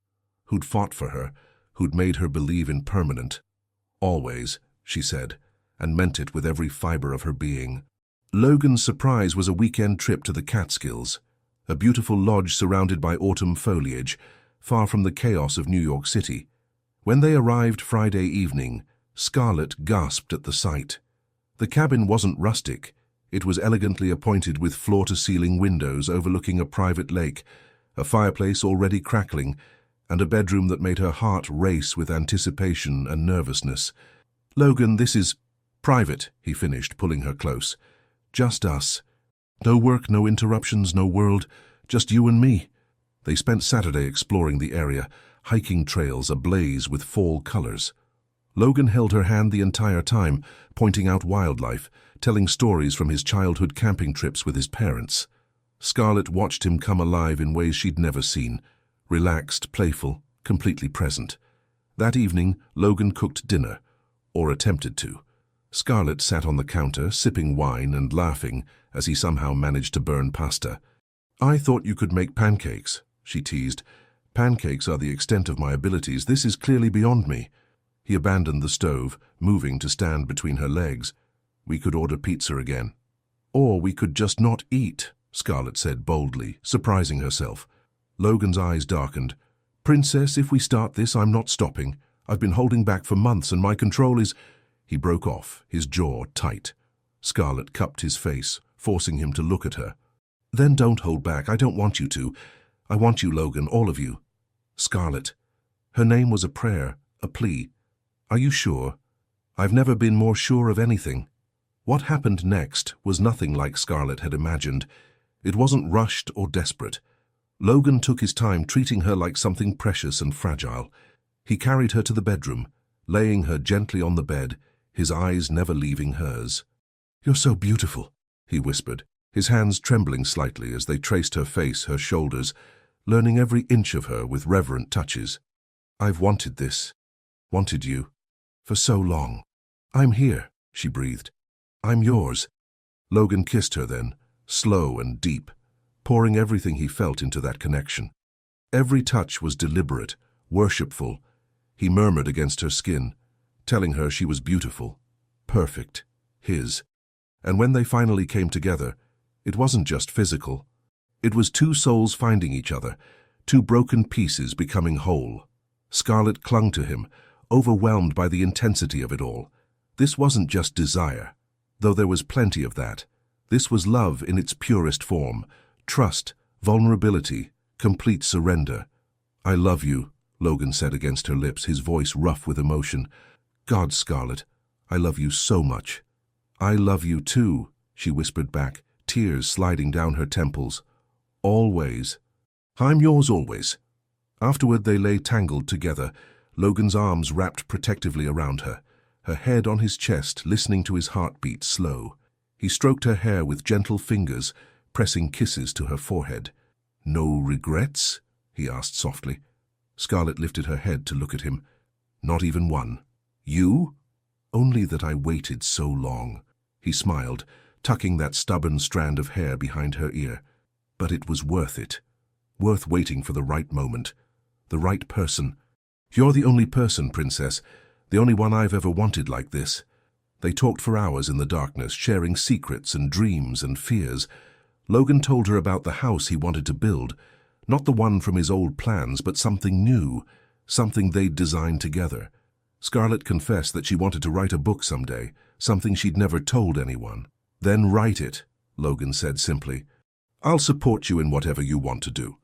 who'd fought for her, who'd made her believe in permanent. "Always," she said, and meant it with every fiber of her being. Logan's surprise was a weekend trip to the Catskills, a beautiful lodge surrounded by autumn foliage, far from the chaos of New York City. When they arrived Friday evening, Scarlett gasped at the sight. The cabin wasn't rustic. It was elegantly appointed with floor-to-ceiling windows overlooking a private lake, a fireplace already crackling, and a bedroom that made her heart race with anticipation and nervousness. "Logan, this is private," he finished, pulling her close. "Just us. No work, no interruptions, no world, just you and me." They spent Saturday exploring the area, hiking trails ablaze with fall colors. Logan held her hand the entire time, pointing out wildlife, telling stories from his childhood camping trips with his parents. Scarlett watched him come alive in ways she'd never seen, relaxed, playful, completely present. That evening, Logan cooked dinner, or attempted to. Scarlett sat on the counter, sipping wine and laughing as he somehow managed to burn pasta. "I thought you could make pancakes," she teased. "Pancakes are the extent of my abilities. This is clearly beyond me." He abandoned the stove, moving to stand between her legs. "We could order pizza again." "Or we could just not eat," Scarlett said boldly, surprising herself. Logan's eyes darkened. "Princess, if we start this, I'm not stopping. I've been holding back for months and my control is—" He broke off, his jaw tight. Scarlett cupped his face, forcing him to look at her. "Then don't hold back. I don't want you to. I want you, Logan, all of you." "Scarlett." Her name was a prayer, a plea. "Are you sure?" "I've never been more sure of anything." What happened next was nothing like Scarlett had imagined. It wasn't rushed or desperate. Logan took his time treating her like something precious and fragile. He carried her to the bedroom, laying her gently on the bed, his eyes never leaving hers. "You're so beautiful," he whispered, his hands trembling slightly as they traced her face, her shoulders, learning every inch of her with reverent touches. "I've wanted this, wanted you, for so long. I'm here," she breathed. "I'm yours." Logan kissed her then, slow and deep, pouring everything he felt into that connection. Every touch was deliberate, worshipful. He murmured against her skin, telling her she was beautiful, perfect, his. And when they finally came together, it wasn't just physical. It was two souls finding each other, two broken pieces becoming whole. Scarlett clung to him, overwhelmed by the intensity of it all. This wasn't just desire, though there was plenty of that. This was love in its purest form, trust, vulnerability, complete surrender. "I love you," Logan said against her lips, his voice rough with emotion. "God, Scarlett, I love you so much." "I love you too," she whispered back, tears sliding down her temples. "Always. I'm yours always." Afterward they lay tangled together, Logan's arms wrapped protectively around her, her head on his chest, listening to his heartbeat slow. He stroked her hair with gentle fingers, pressing kisses to her forehead. "No regrets?" he asked softly. Scarlett lifted her head to look at him. "Not even one." "You?" "Only that I waited so long." He smiled, tucking that stubborn strand of hair behind her ear. "But it was worth it. Worth waiting for the right moment. The right person. You're the only person, Princess. The only one I've ever wanted like this." They talked for hours in the darkness, sharing secrets and dreams and fears. Logan told her about the house he wanted to build. Not the one from his old plans, but something new. Something they'd designed together. Scarlett confessed that she wanted to write a book someday, something she'd never told anyone. "Then write it," Logan said simply. "I'll support you in whatever you want to do."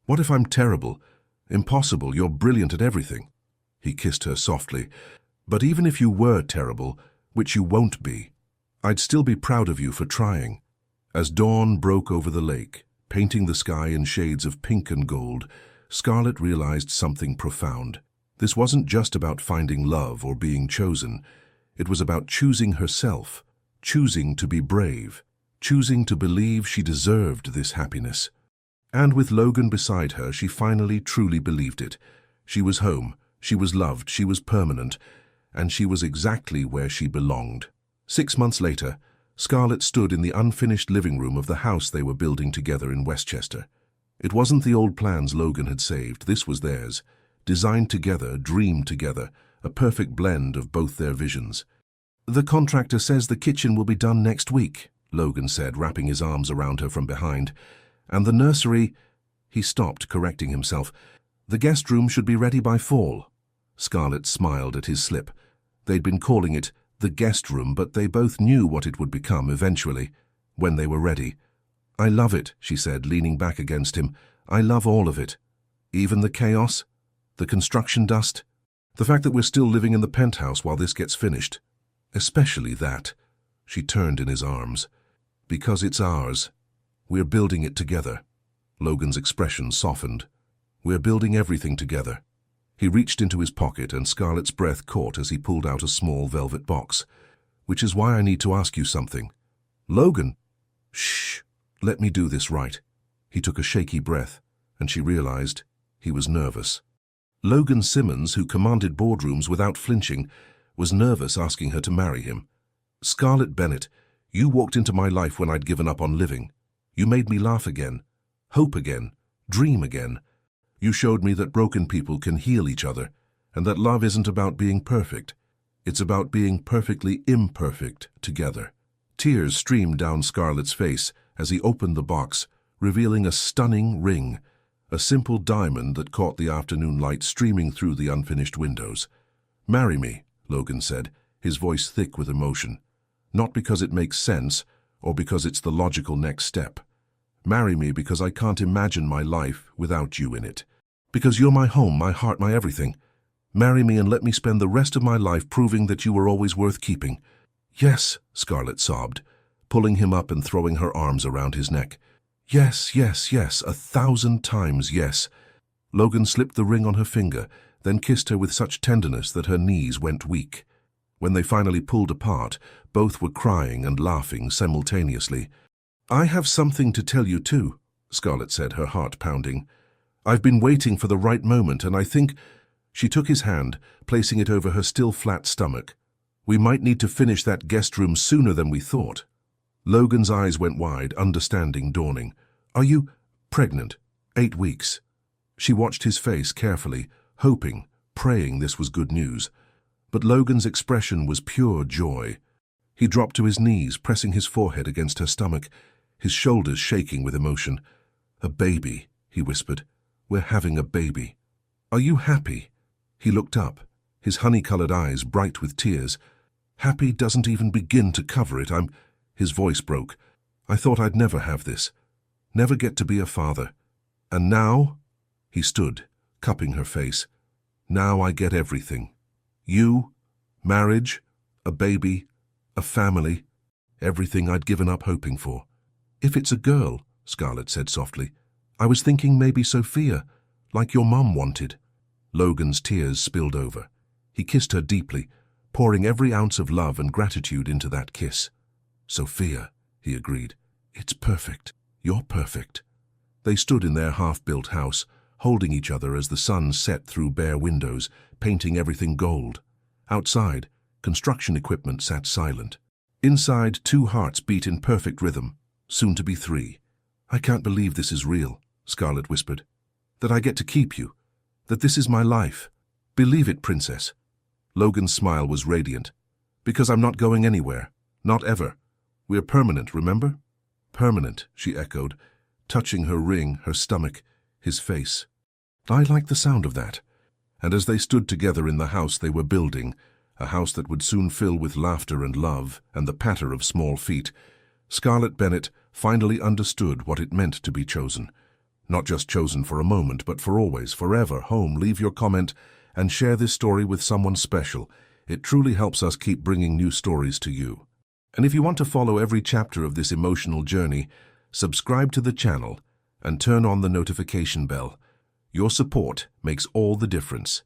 "What if I'm terrible? Impossible, you're brilliant at everything." He kissed her softly. "But even if you were terrible, which you won't be, I'd still be proud of you for trying." As dawn broke over the lake, painting the sky in shades of pink and gold, Scarlett realized something profound. This wasn't just about finding love or being chosen. It was about choosing herself, choosing to be brave, choosing to believe she deserved this happiness. And with Logan beside her, she finally truly believed it. She was home, she was loved, she was permanent, and she was exactly where she belonged. 6 months later, Scarlett stood in the unfinished living room of the house they were building together in Westchester. It wasn't the old plans Logan had saved, this was theirs. Designed together, dreamed together, a perfect blend of both their visions. "The contractor says the kitchen will be done next week," Logan said, wrapping his arms around her from behind. "And the nursery—" He stopped, correcting himself. "The guest room should be ready by fall." Scarlett smiled at his slip. They'd been calling it the guest room, but they both knew what it would become eventually, when they were ready. "I love it," she said, leaning back against him. "I love all of it. Even the chaos, the construction dust, the fact that we're still living in the penthouse while this gets finished. Especially that." She turned in his arms. "Because it's ours. We're building it together." Logan's expression softened. "We're building everything together." He reached into his pocket and Scarlett's breath caught as he pulled out a small velvet box. "Which is why I need to ask you something." "Logan!" "Shh, let me do this right." He took a shaky breath, and she realized he was nervous. Logan Simmons, who commanded boardrooms without flinching, was nervous asking her to marry him. "Scarlett Bennett, you walked into my life when I'd given up on living. You made me laugh again, hope again, dream again. You showed me that broken people can heal each other, and that love isn't about being perfect. It's about being perfectly imperfect together." Tears streamed down Scarlett's face as he opened the box, revealing a stunning ring, a simple diamond that caught the afternoon light streaming through the unfinished windows. "Marry me," Logan said, his voice thick with emotion. "Not because it makes sense, or because it's the logical next step. Marry me because I can't imagine my life without you in it. Because you're my home, my heart, my everything. Marry me and let me spend the rest of my life proving that you were always worth keeping." "Yes," Scarlett sobbed, pulling him up and throwing her arms around his neck. Yes, yes, yes, 1,000 times yes. Logan slipped the ring on her finger, then kissed her with such tenderness that her knees went weak. When they finally pulled apart, both were crying and laughing simultaneously. "I have something to tell you too," Scarlett said, her heart pounding. "I've been waiting for the right moment, and I think—" She took his hand, placing it over her still flat stomach. "We might need to finish that guest room sooner than we thought." Logan's eyes went wide, understanding dawning. "Are you pregnant? 8 weeks?" She watched his face carefully, hoping, praying this was good news. But Logan's expression was pure joy. He dropped to his knees, pressing his forehead against her stomach, his shoulders shaking with emotion. "A baby," he whispered. "We're having a baby. Are you happy?" He looked up, his honey-colored eyes bright with tears. "Happy doesn't even begin to cover it. His voice broke. "I thought I'd never have this. Never get to be a father. And now—" He stood, cupping her face. "Now I get everything. You, marriage, a baby, a family, everything I'd given up hoping for." "If it's a girl," Scarlett said softly, "I was thinking maybe Sophia, like your mum wanted." Logan's tears spilled over. He kissed her deeply, pouring every ounce of love and gratitude into that kiss. "Sophia," he agreed. "It's perfect. You're perfect." They stood in their half-built house, holding each other as the sun set through bare windows, painting everything gold. Outside, construction equipment sat silent. Inside, 2 hearts beat in perfect rhythm, soon to be 3. "I can't believe this is real," Scarlett whispered. "That I get to keep you. That this is my life. Believe it, princess." Logan's smile was radiant. "Because I'm not going anywhere. Not ever. We're permanent, remember?" "Permanent," she echoed, touching her ring, her stomach, his face. "I like the sound of that." And as they stood together in the house they were building, a house that would soon fill with laughter and love and the patter of small feet, Scarlett Bennett finally understood what it meant to be chosen. Not just chosen for a moment, but for always, forever. Home, leave your comment and share this story with someone special. It truly helps us keep bringing new stories to you. And if you want to follow every chapter of this emotional journey, subscribe to the channel and turn on the notification bell. Your support makes all the difference.